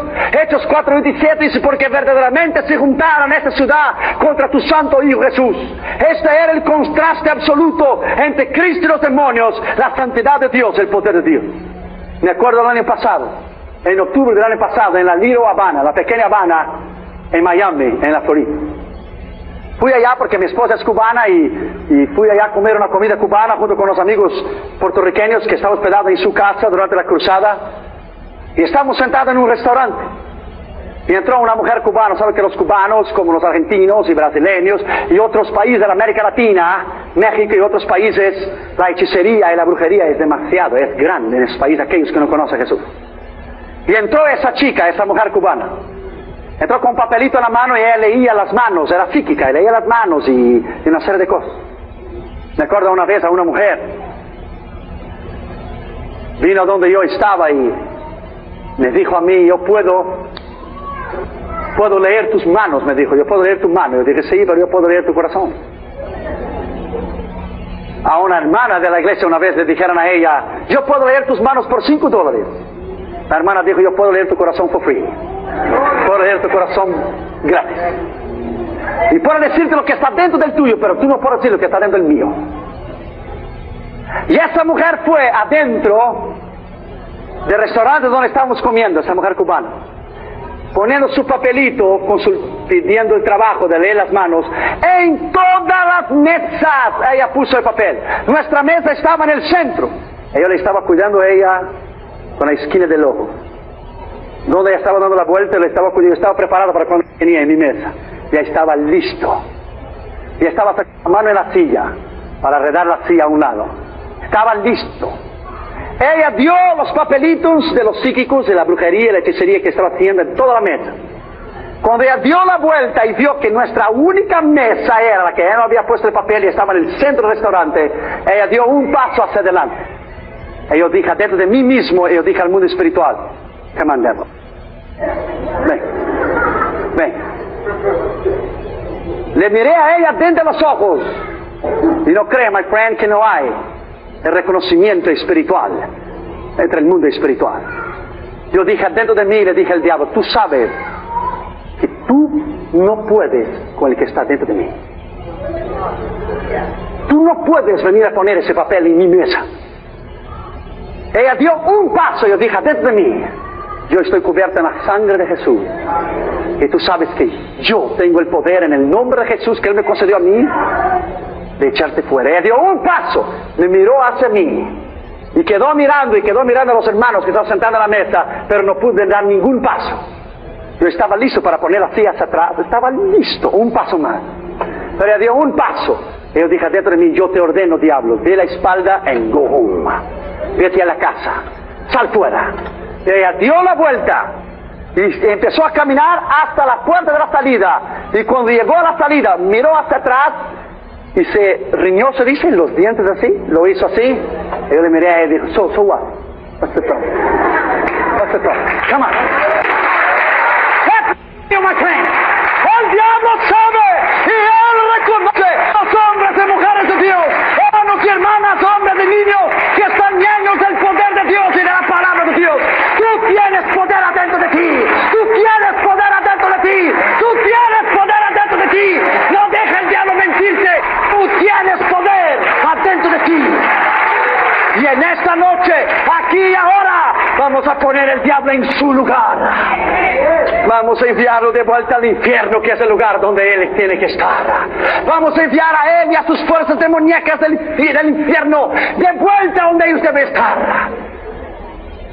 Hechos 4:27 dice, porque verdaderamente se juntaron a esta ciudad contra tu santo Hijo Jesús. Este era el contraste absoluto entre Cristo y los demonios, la santidad de Dios, el poder de Dios. Me acuerdo el año pasado, en octubre del año pasado, en la Little Habana, la pequeña Habana, en Miami, en la Florida. Fui allá porque mi esposa es cubana y fui allá a comer una comida cubana junto con los amigos puertorriqueños que estaban hospedados en su casa durante la cruzada. Y estábamos sentados en un restaurante. Y entró una mujer cubana. Saben que los cubanos, como los argentinos y brasileños y otros países de la América Latina, México y otros países, la hechicería y la brujería es demasiado, es grande en esos países, aquellos que no conocen a Jesús. Y entró esa chica, esa mujer cubana. Entró con un papelito en la mano y ella leía las manos, era psíquica, y leía las manos y una serie de cosas. Me acuerdo una vez a una mujer, vino donde yo estaba y me dijo a mí, yo puedo leer tus manos, me dijo, yo puedo leer tu mano. Yo dije, sí, pero yo puedo leer tu corazón. A una hermana de la iglesia una vez le dijeron a ella, yo puedo leer tus manos por $5. La hermana dijo, yo puedo leer tu corazón for free. Puedo leer tu corazón gratis. Y puedo decirte lo que está dentro del tuyo, pero tú no puedes decir lo que está dentro del mío. Y esa mujer fue adentro del restaurante donde estábamos comiendo, esa mujer cubana, poniendo su papelito, pidiendo el trabajo de leer las manos. En todas las mesas ella puso el papel. Nuestra mesa estaba en el centro. Yo le estaba cuidando a ella con la esquina del ojo. Donde ella estaba dando la vuelta, le estaba cuidando. Yo estaba preparado para cuando venía en mi mesa. Ya estaba listo. Ya estaba sacando la mano en la silla para arredar la silla a un lado. Estaba listo. Ella dio los papelitos de los psíquicos, de la brujería y la hechicería que estaba haciendo en toda la mesa. Cuando ella dio la vuelta y vio que nuestra única mesa era la que ella no había puesto el papel y estaba en el centro del restaurante, ella dio un paso hacia adelante. Y yo dije dentro de mí mismo, y yo dije al mundo espiritual, come on, devil. Ven. Le miré a ella dentro de los ojos. Y no cree, my friend, que no hay el reconocimiento espiritual entre el mundo espiritual. Yo dije dentro de mí, le dije al diablo, tú sabes que tú no puedes con el que está dentro de mí. Tú no puedes venir a poner ese papel en mi mesa. Ella dio un paso, yo dije dentro de mí, yo estoy cubierta en la sangre de Jesús. Y tú sabes que yo tengo el poder en el nombre de Jesús que Él me concedió a mí de echarte fuera. Ella dio un paso, me miró hacia mí y quedó mirando a los hermanos que estaban sentados en la mesa, pero no pude dar ningún paso. Yo estaba listo para poner las sillas atrás, estaba listo, un paso más. Pero ella dio un paso. Y yo dije dentro de mí, yo te ordeno, diablo, de la espalda and go home. Vete a la casa, sal fuera. Y ella dio la vuelta y empezó a caminar hasta la puerta de la salida. Y cuando llegó a la salida, miró hacia atrás y se riñó, se dice, los dientes así, lo hizo así. Y yo le miré a él y dijo, so what? What's the problem? What's the problem? Come on. My friend. El diablo sabe y él reconoce los hombres y mujeres de Dios, hermanos y hermanas, hombres y niños que están llenos del poder de Dios y de la palabra de Dios. Tú tienes poder adentro de ti. Tú tienes poder adentro de ti. Tú tienes poder adentro de ti. Vamos a poner el diablo en su lugar. Vamos a enviarlo de vuelta al infierno, que es el lugar donde él tiene que estar. Vamos a enviar a él y a sus fuerzas demoníacas del infierno de vuelta donde ellos deben estar.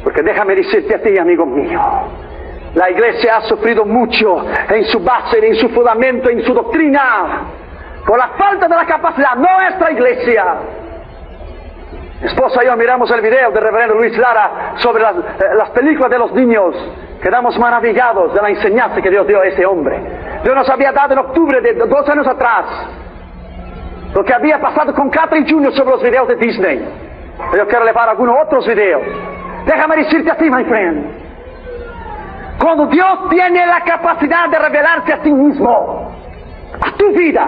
Porque déjame decirte a ti, amigo mío, la iglesia ha sufrido mucho en su base, en su fundamento, en su doctrina, por la falta de la capacidad. Nuestra iglesia. Mi esposa y yo miramos el video del reverendo Luis Lara sobre las películas de los niños. Quedamos maravillados de la enseñanza que Dios dio a ese hombre. Dios nos había dado en octubre de 2 años atrás lo que había pasado con Catherine Jr. sobre los videos de Disney. Yo quiero llevar algunos otros videos. Déjame decirte a ti, my friend, cuando Dios tiene la capacidad de revelarse a sí mismo, a tu vida,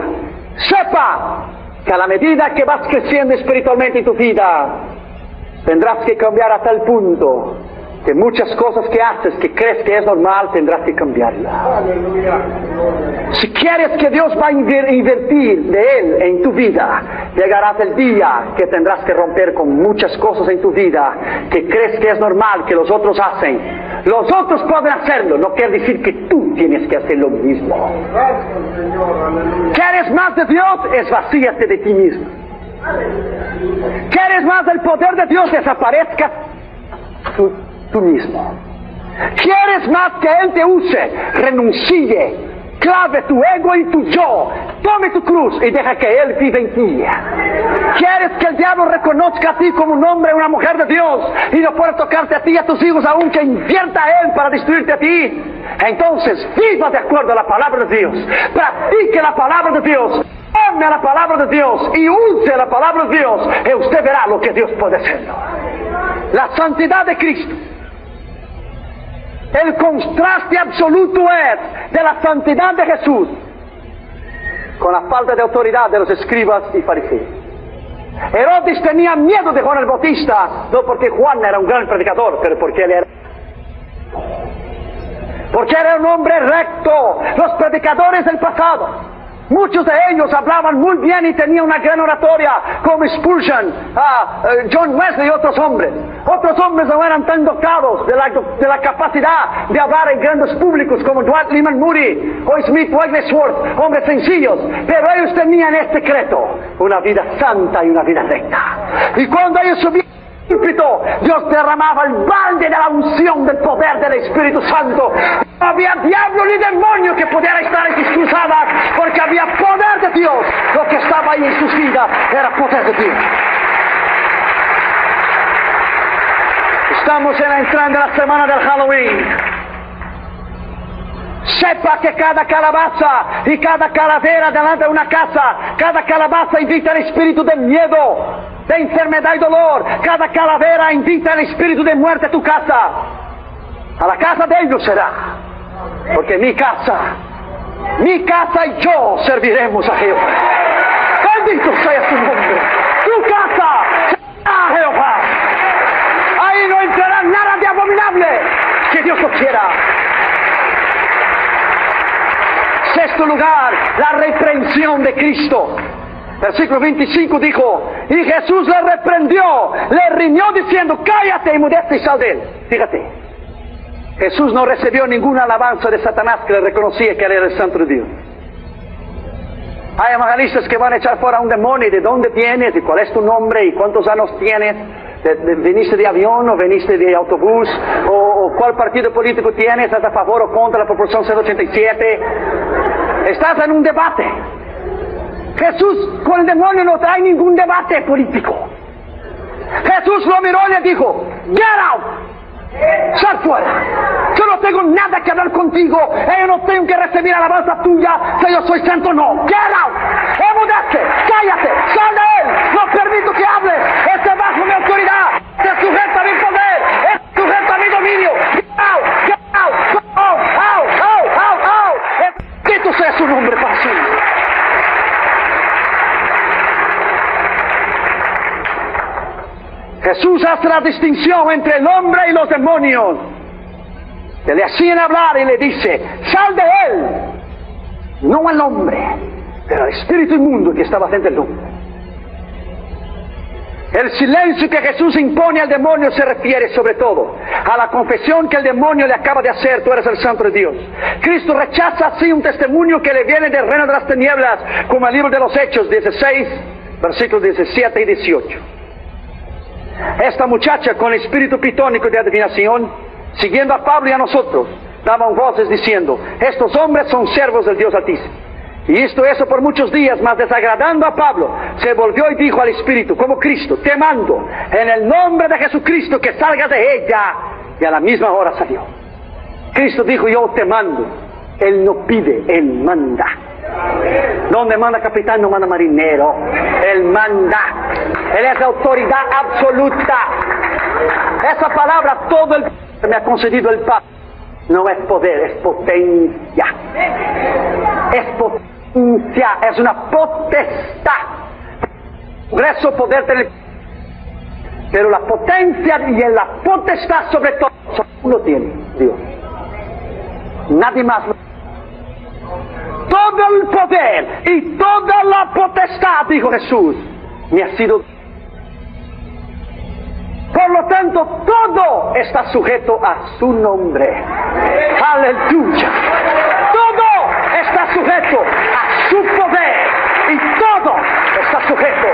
sepa que a la medida que vas creciendo espiritualmente en tu vida, tendrás que cambiar hasta el punto que muchas cosas que haces, que crees que es normal, tendrás que cambiarlas. Si quieres que Dios va a invertir de Él en tu vida, llegarás el día que tendrás que romper con muchas cosas en tu vida que crees que es normal, que los otros hacen. Los otros pueden hacerlo, no quiere decir que tú tienes que hacer lo mismo. ¿Quieres más de Dios? Esvacíate de ti mismo. ¿Quieres más del poder de Dios? Desaparezca tú mismo. ¿Quieres más que Él te use? Renuncie, clave tu ego y tu yo, tome tu cruz y deja que Él viva en ti. ¿Quieres que el diablo reconozca a ti como un hombre o una mujer de Dios y no pueda tocarte a ti y a tus hijos aunque invierta a Él para destruirte a ti? Entonces viva de acuerdo a la palabra de Dios, practique la palabra de Dios, ame a la palabra de Dios y use la palabra de Dios y usted verá lo que Dios puede hacer. La santidad de Cristo, el contraste absoluto es de la santidad de Jesús con la falta de autoridad de los escribas y fariseos. Herodes tenía miedo de Juan el Bautista, no porque Juan era un gran predicador, pero porque él era un hombre recto. Los predicadores del pasado, muchos de ellos hablaban muy bien y tenían una gran oratoria, como Spurgeon, John Wesley y otros hombres. Otros hombres no eran tan dotados de la capacidad de hablar en grandes públicos, como Dwight Lyman Moody o Smith Wigglesworth, hombres sencillos. Pero ellos tenían este secreto: una vida santa y una vida recta. Y cuando ellos subían al púlpito, Dios derramaba el balde de la unción del poder del Espíritu Santo. No había diablo ni demonio que pudiera estar en sus cruzadas, porque había poder de Dios. Lo que estaba ahí en sus vidas era poder de Dios. Estamos entrando en la semana del Halloween. Sepa que cada calabaza y cada calavera delante de una casa, cada calabaza invita al espíritu de miedo, de enfermedad y dolor. Cada calavera invita al espíritu de muerte a tu casa. A la casa de ellos será. Porque mi casa y yo serviremos a Jehová. Bendito sea su nombre. Tu casa será a Jehová. Ahí no entrará nada de abominable, que Dios lo quiera. Sexto lugar, la reprensión de Cristo. Versículo 25 dijo: y Jesús le reprendió, le riñó diciendo: cállate, enmudece y sal de él. Fíjate, Jesús no recibió ninguna alabanza de Satanás, que le reconocía que él era el Santo de Dios. Hay evangelistas que van a echar fuera a un demonio: ¿de dónde vienes? ¿Y cuál es tu nombre? ¿Y cuántos años tienes? ¿Veniste de avión o veniste de autobús? ¿O cuál partido político tienes? ¿Estás a favor o contra la proporción 187? Estás en un debate. Jesús con el demonio no trae ningún debate político. Jesús lo miró y le dijo: get out, sal fuera. Yo no tengo nada que hablar contigo. Yo no tengo que recibir alabanza tuya si yo soy santo. No, get out, emudece, cállate, sal de él. No permito que hables. Este bajo mi autoridad, se sujeta a mi poder, es sujeta a mi dominio. Get out, get out, go out, out, out, out, out. Bendito sea su nombre para siempre. Jesús hace la distinción entre el hombre y los demonios, que le hacían hablar, y le dice: sal de él, no el hombre, pero el espíritu inmundo que estaba dentro del hombre. El silencio que Jesús impone al demonio se refiere sobre todo a la confesión que el demonio le acaba de hacer: tú eres el Santo de Dios. Cristo rechaza así un testimonio que le viene del reino de las tinieblas, como el libro de los Hechos 16, versículos 17 y 18. Esta muchacha con el espíritu pitónico de adivinación, siguiendo a Pablo y a nosotros, daban voces diciendo: estos hombres son siervos del Dios Altísimo. Y hizo eso por muchos días, mas desagradando a Pablo, se volvió y dijo al espíritu, como Cristo: te mando en el nombre de Jesucristo que salgas de ella. Y a la misma hora salió. Cristo dijo: yo te mando. Él no pide, Él manda. Donde manda capitán no manda marinero. Él manda. Él es la autoridad absoluta. Esa palabra, todo el que me ha concedido el Padre, no es poder, es potencia. Es potencia, es una potestad. Progreso, poder tener. Pero la potencia y la potestad sobre todo, solo tiene Dios. Nadie más. Todo el poder y toda la potestad, dijo Jesús, me ha sido. Por lo tanto, todo está sujeto a su nombre. Aleluya. Todo está sujeto a su poder y todo está sujeto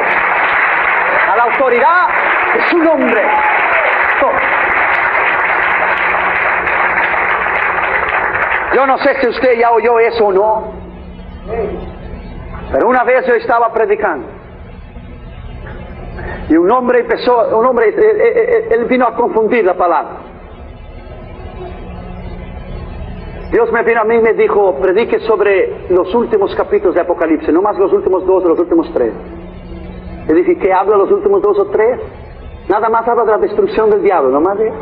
a la autoridad de su nombre. Todo. Yo no sé si usted ya oyó eso o no, pero una vez yo estaba predicando y un hombre él vino a confundir la palabra. Dios me vino a mí y me dijo: predique sobre los últimos capítulos de Apocalipsis, no más los últimos 2 o los últimos 3. Le dije: ¿qué habla los últimos 2 o 3? Nada más habla de la destrucción del diablo, no más de eso.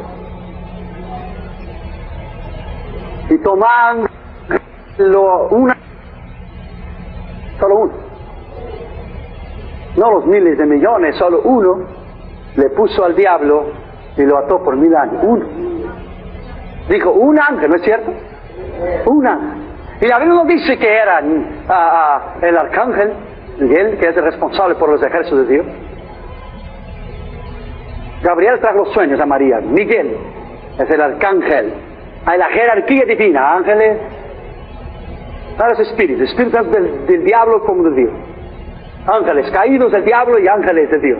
Y tomando solo uno, no los miles de millones, solo uno, le puso al diablo y lo ató por 1000 años. Uno. Dijo: un ángel, ¿no es cierto? Un ángel. Y la Biblia no dice que era el arcángel Miguel, que es el responsable por los ejércitos de Dios. Gabriel trajo los sueños a María. Miguel es el arcángel. Hay la jerarquía divina: ángeles, tales espíritus del diablo como de Dios. Ángeles caídos del diablo y ángeles de Dios.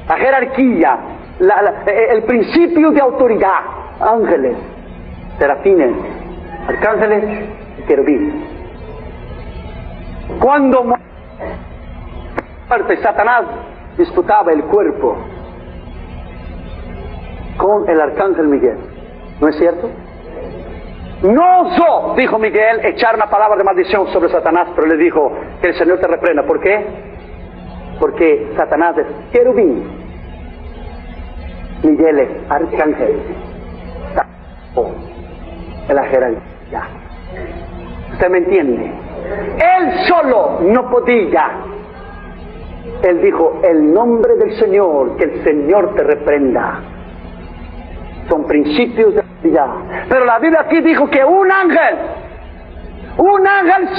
La jerarquía, el principio de autoridad: ángeles, serafines, arcángeles y querubines. Cuando Satanás disputaba el cuerpo con el arcángel Miguel, ¿no es cierto? No osó, dijo Miguel, echar una palabra de maldición sobre Satanás, pero le dijo: que el Señor te reprenda. ¿Por qué? Porque Satanás es querubín, Miguel es arcángel. En la jerarquía. ¿Usted me entiende? Él solo no podía. Él dijo: el nombre del Señor, que el Señor te reprenda. Son principios de la vida. Pero la Biblia aquí dijo que un ángel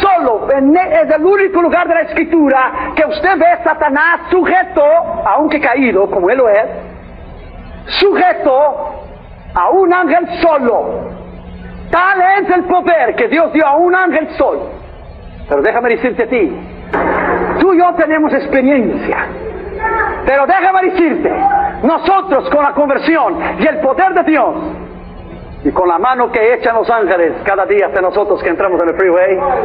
solo, es el único lugar de la Escritura que usted ve a Satanás sujeto, aunque caído, como él lo es, sujeto a un ángel solo. Tal es el poder que Dios dio a un ángel solo. Pero déjame decirte a ti, tú y yo tenemos experiencia. Pero déjame decirte, nosotros con la conversión y el poder de Dios, y con la mano que echan los ángeles cada día hacia nosotros que entramos en el freeway, no hay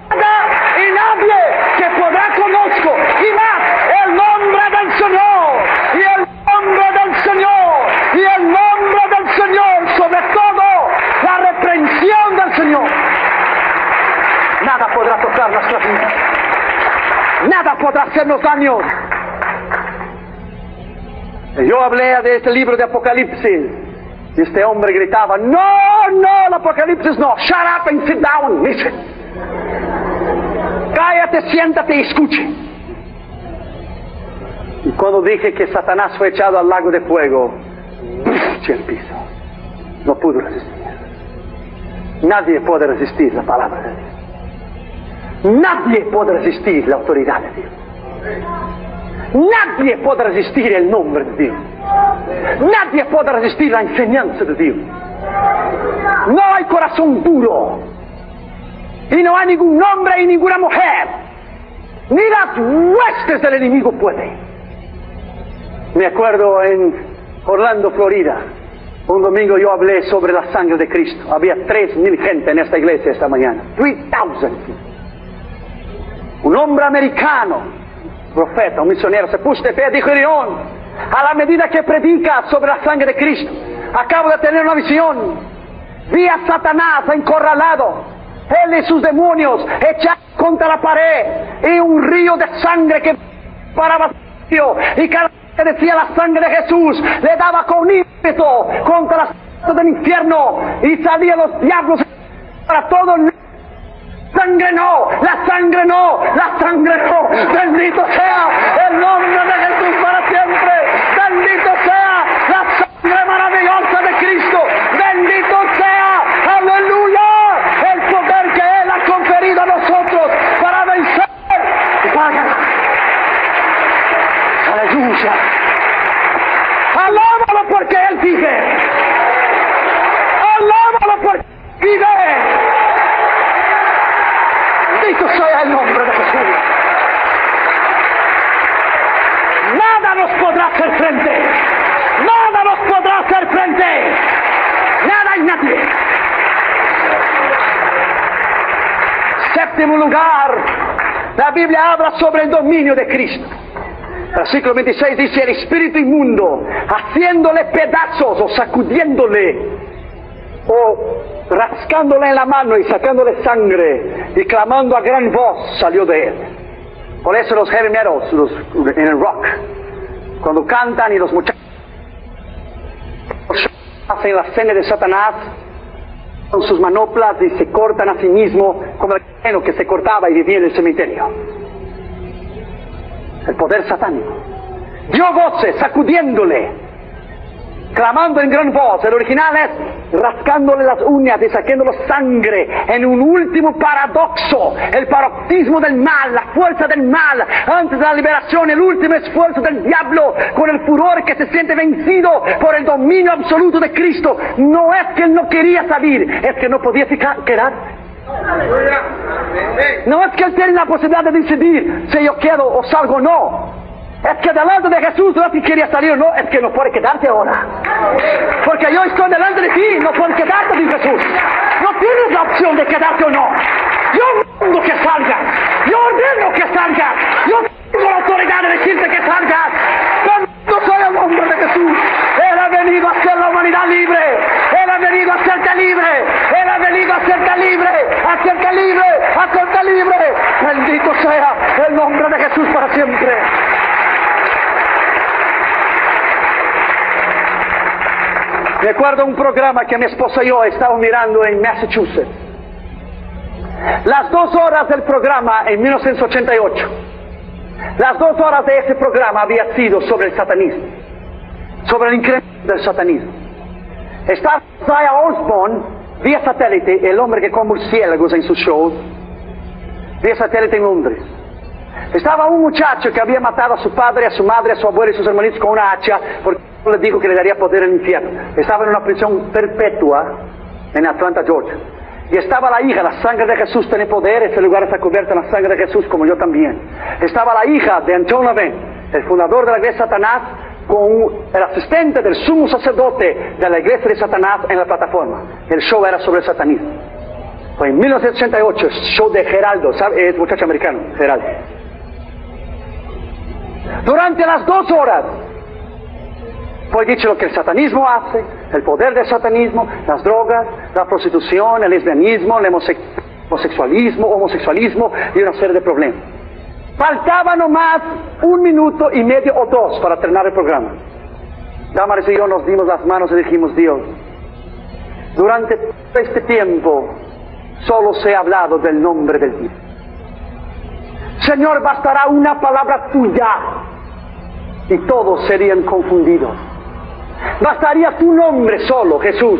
nada y nadie que podrá conozco, y más el nombre del Señor, y el nombre del Señor, y el nombre del Señor, sobre todo la reprensión del Señor. Nada podrá tocar nuestra vida. Nada podrá hacernos daño. Yo hablé de este libro de Apocalipsis y este hombre gritaba: no, el Apocalipsis no. Shut up and sit down, listen. Cállate, siéntate y escuche. Y cuando dije que Satanás fue echado al lago de fuego, ¡puf!, el piso. No pudo resistir. Nadie puede resistir la palabra de Dios. Nadie puede resistir la autoridad de Dios. Nadie puede resistir el nombre de Dios. Nadie puede resistir la enseñanza de Dios. No hay corazón duro. Y no hay ningún hombre y ninguna mujer. Ni las huestes del enemigo pueden. Me acuerdo en Orlando, Florida. Un domingo yo hablé sobre la sangre de Cristo. Había 3,000 gente en esta iglesia esta mañana. 3,000. Un hombre americano, profeta, un misionero, se puso de pie y dijo: León, a la medida que predica sobre la sangre de Cristo, acabo de tener una visión. Vi a Satanás encorralado, él y sus demonios echados contra la pared, y un río de sangre que paraba y cada vez que decía la sangre de Jesús, le daba con ímpetu contra las puertas del infierno, y salían los diablos para todo. Sangre no, la sangre no, la sangre no. Bendito sea el nombre de Jesús para siempre. Bendito sea la sangre maravillosa de Cristo. Bendito sea, aleluya, el poder que Él ha conferido a nosotros para vencer y para ganar. Aleluya. Alábalo porque Él vive. Alábalo porque vive. Bendito sea el nombre de Jesús. Nada nos podrá hacer frente. Nada nos podrá hacer frente. Nada y nadie. Séptimo lugar, la Biblia habla sobre el dominio de Cristo. Versículo 26 dice: el espíritu inmundo, haciéndole pedazos o sacudiéndole o rascándole en la mano y sacándole sangre y clamando a gran voz, salió de él. Por eso los heavy metals, en el rock, cuando cantan y los muchachos hacen la cena de Satanás con sus manoplas y se cortan a sí mismo como el cristiano que se cortaba y vivía en el cementerio. El poder satánico dio voces sacudiéndole, clamando en gran voz. El original es rascándole las uñas y sacándole sangre en un último paradoxo, el paroxismo del mal, la fuerza del mal antes de la liberación, el último esfuerzo del diablo con el furor que se siente vencido por el dominio absoluto de Cristo. No es que él no quería salir, es que no podía quedarse. No es que él tiene la posibilidad de decidir si yo quedo o salgo o no. Es que delante de Jesús no es que quería salir o no, es que no puede quedarte ahora. Porque yo estoy delante de ti, no puedes quedarte, dice Jesús. No tienes la opción de quedarte o no. Yo mando que salgas, yo ordeno que salgas, yo tengo la autoridad de decirte que salgas. Yo soy el hombre de Jesús. Él ha venido a hacer la humanidad libre. Él ha venido a hacerte libre. Él ha venido a hacerte libre. A hacerte libre. A hacerte libre. Bendito sea el nombre de Jesús para siempre. Recuerdo un programa que mi esposa y yo estábamos mirando en Massachusetts. Las 2 horas del programa en 1988. Las 2 horas de ese programa había sido sobre el satanismo, sobre el incremento del satanismo. Estaba Isaiah Osborne vía satélite, el hombre que come murciélagos en sus shows, vía satélite en Londres. Estaba un muchacho que había matado a su padre, a su madre, a su abuelo y a sus hermanitos con una hacha porque le dijo que le daría poder en el infierno. Estaba en una prisión perpetua en Atlanta, Georgia. Y estaba la hija, la sangre de Jesús tiene poder, ese lugar está cubierto en la sangre de Jesús como yo también. Estaba la hija de Anton LaVey, el fundador de la iglesia de Satanás, con el asistente del sumo sacerdote de la iglesia de Satanás en la plataforma. El show era sobre el satanismo. Fue en 1988, el show de Geraldo, ¿sabe? Es muchacho americano, Geraldo. Durante las 2 horas fue dicho lo que el satanismo hace, el poder del satanismo, las drogas, la prostitución, el lesbianismo, el homosexualismo y una serie de problemas. Faltaba nomás 1 minuto y medio o 2 para terminar el programa. Damaris y yo nos dimos las manos y dijimos: Dios, durante todo este tiempo solo se ha hablado del nombre del Dios. Señor, bastará una palabra tuya y todos serían confundidos. Bastaría tu nombre solo, Jesús,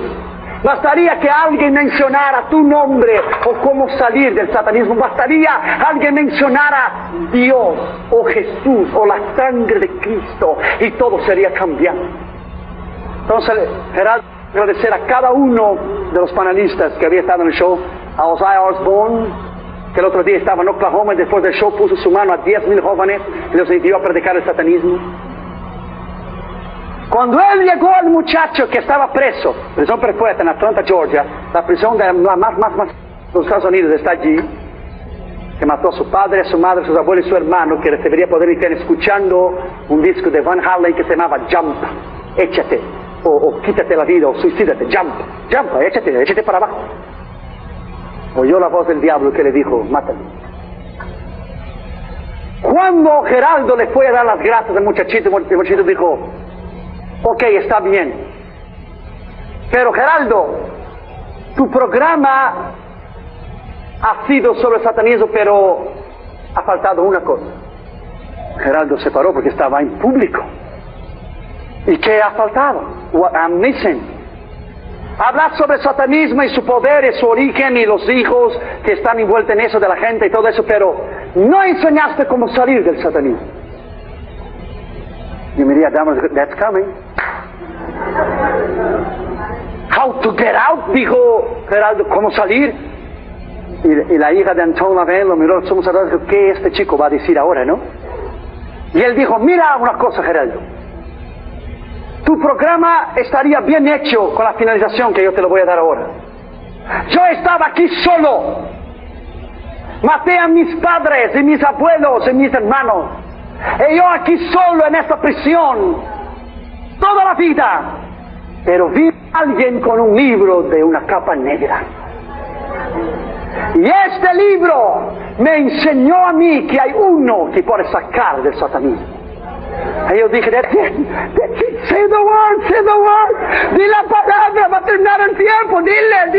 Bastaría que alguien mencionara tu nombre o cómo salir del satanismo. Bastaría alguien mencionara Dios o Jesús o la sangre de Cristo y todo sería cambiado. Entonces, Gerardo, agradecer a cada uno de los panelistas que había estado en el show, a Ozzy Osbourne, que el otro día estaba en Oklahoma y después del show puso su mano a 10,000 jóvenes y los dio a predicar el satanismo. Cuando él llegó al muchacho que estaba preso, prisión perpetua en Atlanta, Georgia, la prisión de más de los Estados Unidos está allí, que mató a su padre, a su madre, a sus abuelos y su hermano, que debería poder estar escuchando un disco de Van Halen que se llamaba Jump, échate, o quítate la vida, o suicídate, jump, échate para abajo. Oyó la voz del diablo que le dijo, mátalo. Cuando Gerardo le fue a dar las gracias al muchachito, el muchachito dijo, ok, está bien. Pero Gerardo, tu programa ha sido sobre el satanismo, pero ha faltado una cosa. Gerardo se paró porque estaba en público. ¿Y qué ha faltado? What I'm missing. Hablar sobre el satanismo y su poder y su origen y los hijos que están envueltos en eso de la gente y todo eso, pero no enseñaste cómo salir del satanismo. Y me diría, that's coming. How to get out, dijo Gerardo, ¿cómo salir? Y la hija de Anton Lavelle lo miró, somos adultos, dijo, ¿qué este chico va a decir ahora, no? Y él dijo, mira una cosa, Gerardo, tu programa estaría bien hecho con la finalización que yo te lo voy a dar ahora. Yo estaba aquí solo, maté a mis padres y mis abuelos y mis hermanos, y yo aquí solo en esta prisión, toda la vida, pero vi a alguien con un libro de una capa negra. Y este libro me enseñó a mí que hay uno que puede sacar del satanismo. Y yo dije, say the word, di la palabra, va a terminar el tiempo, dile.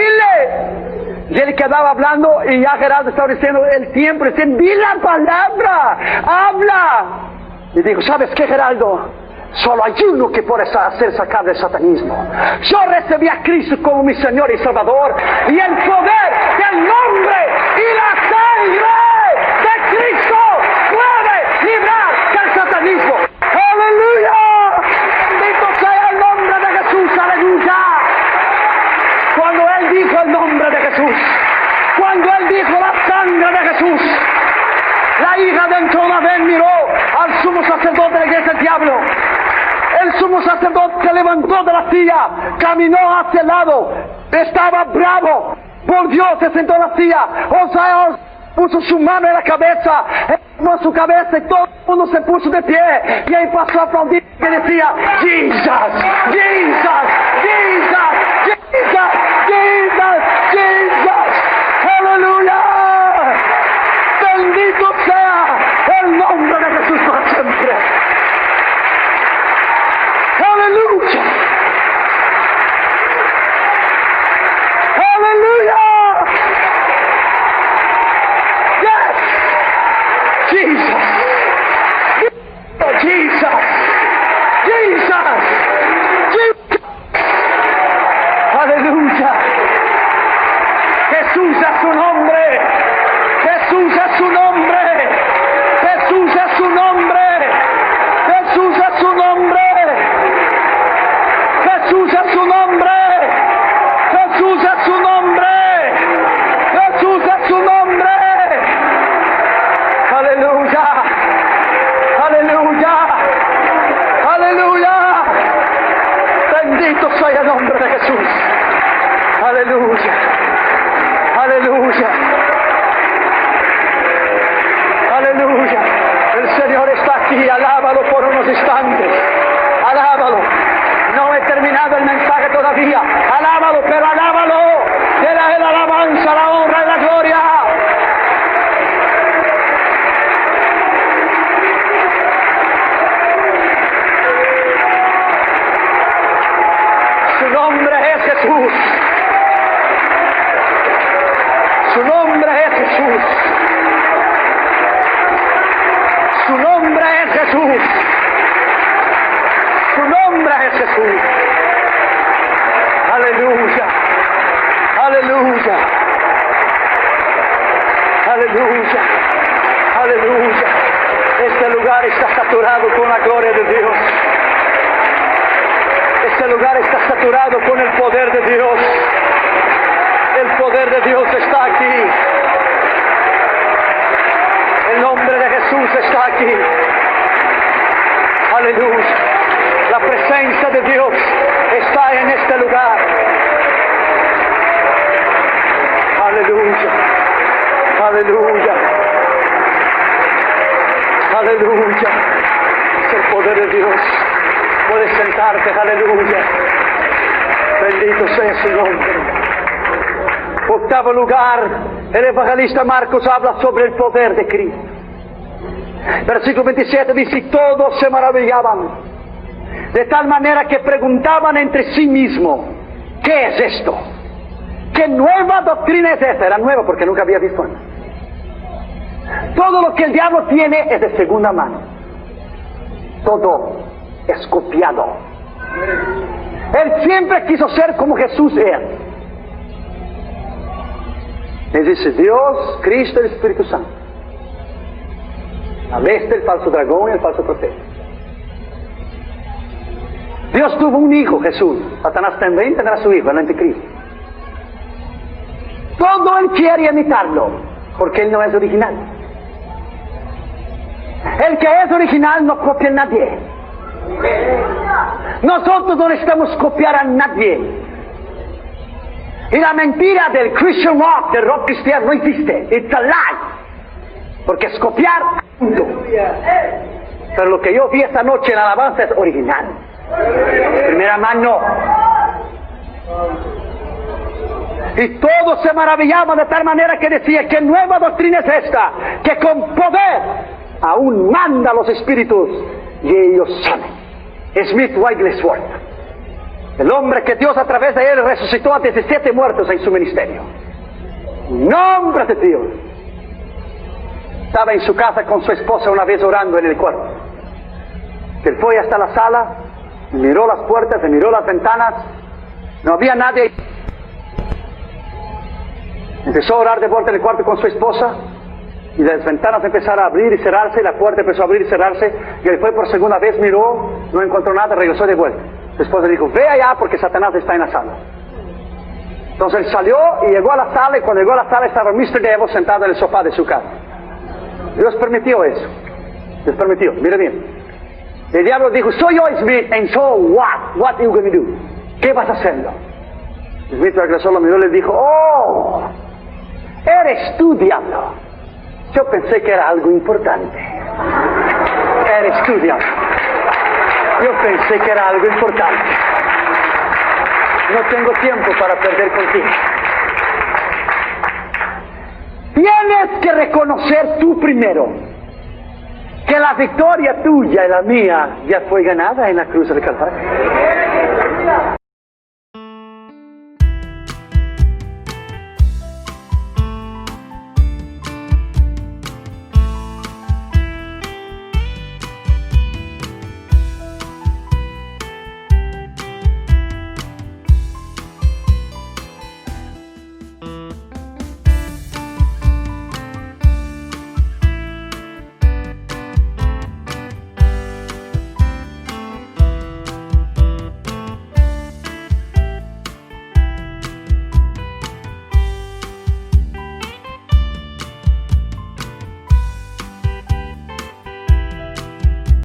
Y él quedaba hablando y ya Gerardo estaba diciendo el tiempo, diciendo, di la palabra, habla. Y dijo, ¿sabes qué, Gerardo? Solo hay uno que puede hacer sacar del satanismo. Yo recibí a Cristo como mi Señor y Salvador, y el poder del nombre y la sangre de Cristo puede librar del satanismo. ¡Aleluya! Bendito sea el nombre de Jesús, aleluya. Cuando él dijo el nombre de Jesús, cuando él dijo la sangre de Jesús, la hija de Anton Lavelle miró al sumo sacerdote de la iglesia del diablo. El sumo sacerdote se levantó de la silla, caminó hacia el lado, estaba bravo, volvió, se sentó en la silla. Ozzy puso su mano en la cabeza, puso su cabeza y todo el mundo se puso de pie. Y ahí pasó a aplaudir y decía, Jesus, Jesus, Jesus, Jesus, Jesus, Jesus, aleluya. Bendito sea el nombre de Jesús para siempre. Aleluya. Aleluya. Yes. Jesus. Jesus. Jesus. Jesus. Aleluya. Jesús es su nombre. Jesús es su nombre. Jesús es su nombre. Jesús es su nombre. Jesús es su nombre. Jesús es su nombre. Jesús es su nombre. Aleluya. Aleluya. Aleluya. Bendito sea el nombre de Jesús. Aleluya. Aleluya. Aleluya. El Señor está aquí. Alábalo por unos instantes. Alábalo. No he terminado el mensaje todavía. Alábalo, pero alábalo. Dele a él la alabanza, la honra y la gloria. Su nombre es Jesús. Su nombre es Jesús. Su nombre es Jesús. Su nombre es Jesús. Aleluya. Aleluya. Aleluya. Aleluya. Este lugar está saturado con la gloria de Dios. Este lugar está saturado con el poder de Dios. El poder de Dios está aquí. El nombre de Jesús está aquí. Aleluya. La presencia de Dios está en este lugar. Aleluya. Aleluya. Aleluya. Es el poder de Dios. Puedes sentarte. Aleluya. Bendito sea su nombre. Octavo lugar, el evangelista Marcos habla sobre el poder de Cristo. Versículo 27 dice: todos se maravillaban, de tal manera que preguntaban entre sí mismos: ¿qué es esto? ¿Qué nueva doctrina es esta? Era nueva porque nunca había visto antes. Todo lo que el diablo tiene es de segunda mano. Todo es copiado. Él siempre quiso ser como Jesús era. Él dice: Dios, Cristo y el Espíritu Santo. La bestia, el falso dragón y el falso profeta. Dios tuvo un hijo, Jesús. Satanás también tendrá su hijo, el anticristo. Todo él quiere imitarlo, porque él no es original. El que es original no copia a nadie. Nosotros no necesitamos copiar a nadie. Y la mentira del Christian rock, del rock cristiano, no existe. It's a lie. Porque es copiar. Pero lo que yo vi esta noche en la alabanza es original. Primera mano. Y todos se maravillaban de tal manera que decía: ¿qué nueva doctrina es esta? Que con poder aún manda a los espíritus y ellos saben. Smith Wigglesworth, el hombre que Dios a través de él resucitó a 17 muertos en su ministerio. Nombre de Dios. Estaba en su casa con su esposa una vez orando en el cuarto. Él fue hasta la sala, miró las puertas, miró las ventanas, no había nadie. Empezó a orar de vuelta en el cuarto con su esposa, y las ventanas empezaron a abrir y cerrarse, y la puerta empezó a abrir y cerrarse, y él fue por segunda vez, miró, no encontró nada, regresó de vuelta. Su esposa le dijo: ve allá porque Satanás está en la sala. Entonces él salió y llegó a la sala, y cuando llegó a la sala estaba Mr. Devil sentado en el sofá de su casa. Dios permitió eso. Dios permitió, mire bien. El diablo dijo: soy yo, Smith, and so what? What are you going to do? ¿Qué vas a hacerlo? Smith regresó, lo miró y le dijo: oh, eres tú, diablo. Yo pensé que era algo importante. Eres tú, diablo. Yo pensé que era algo importante. No tengo tiempo para perder contigo. Tienes que reconocer tú primero que la victoria tuya y la mía ya fue ganada en la cruz del Calvario.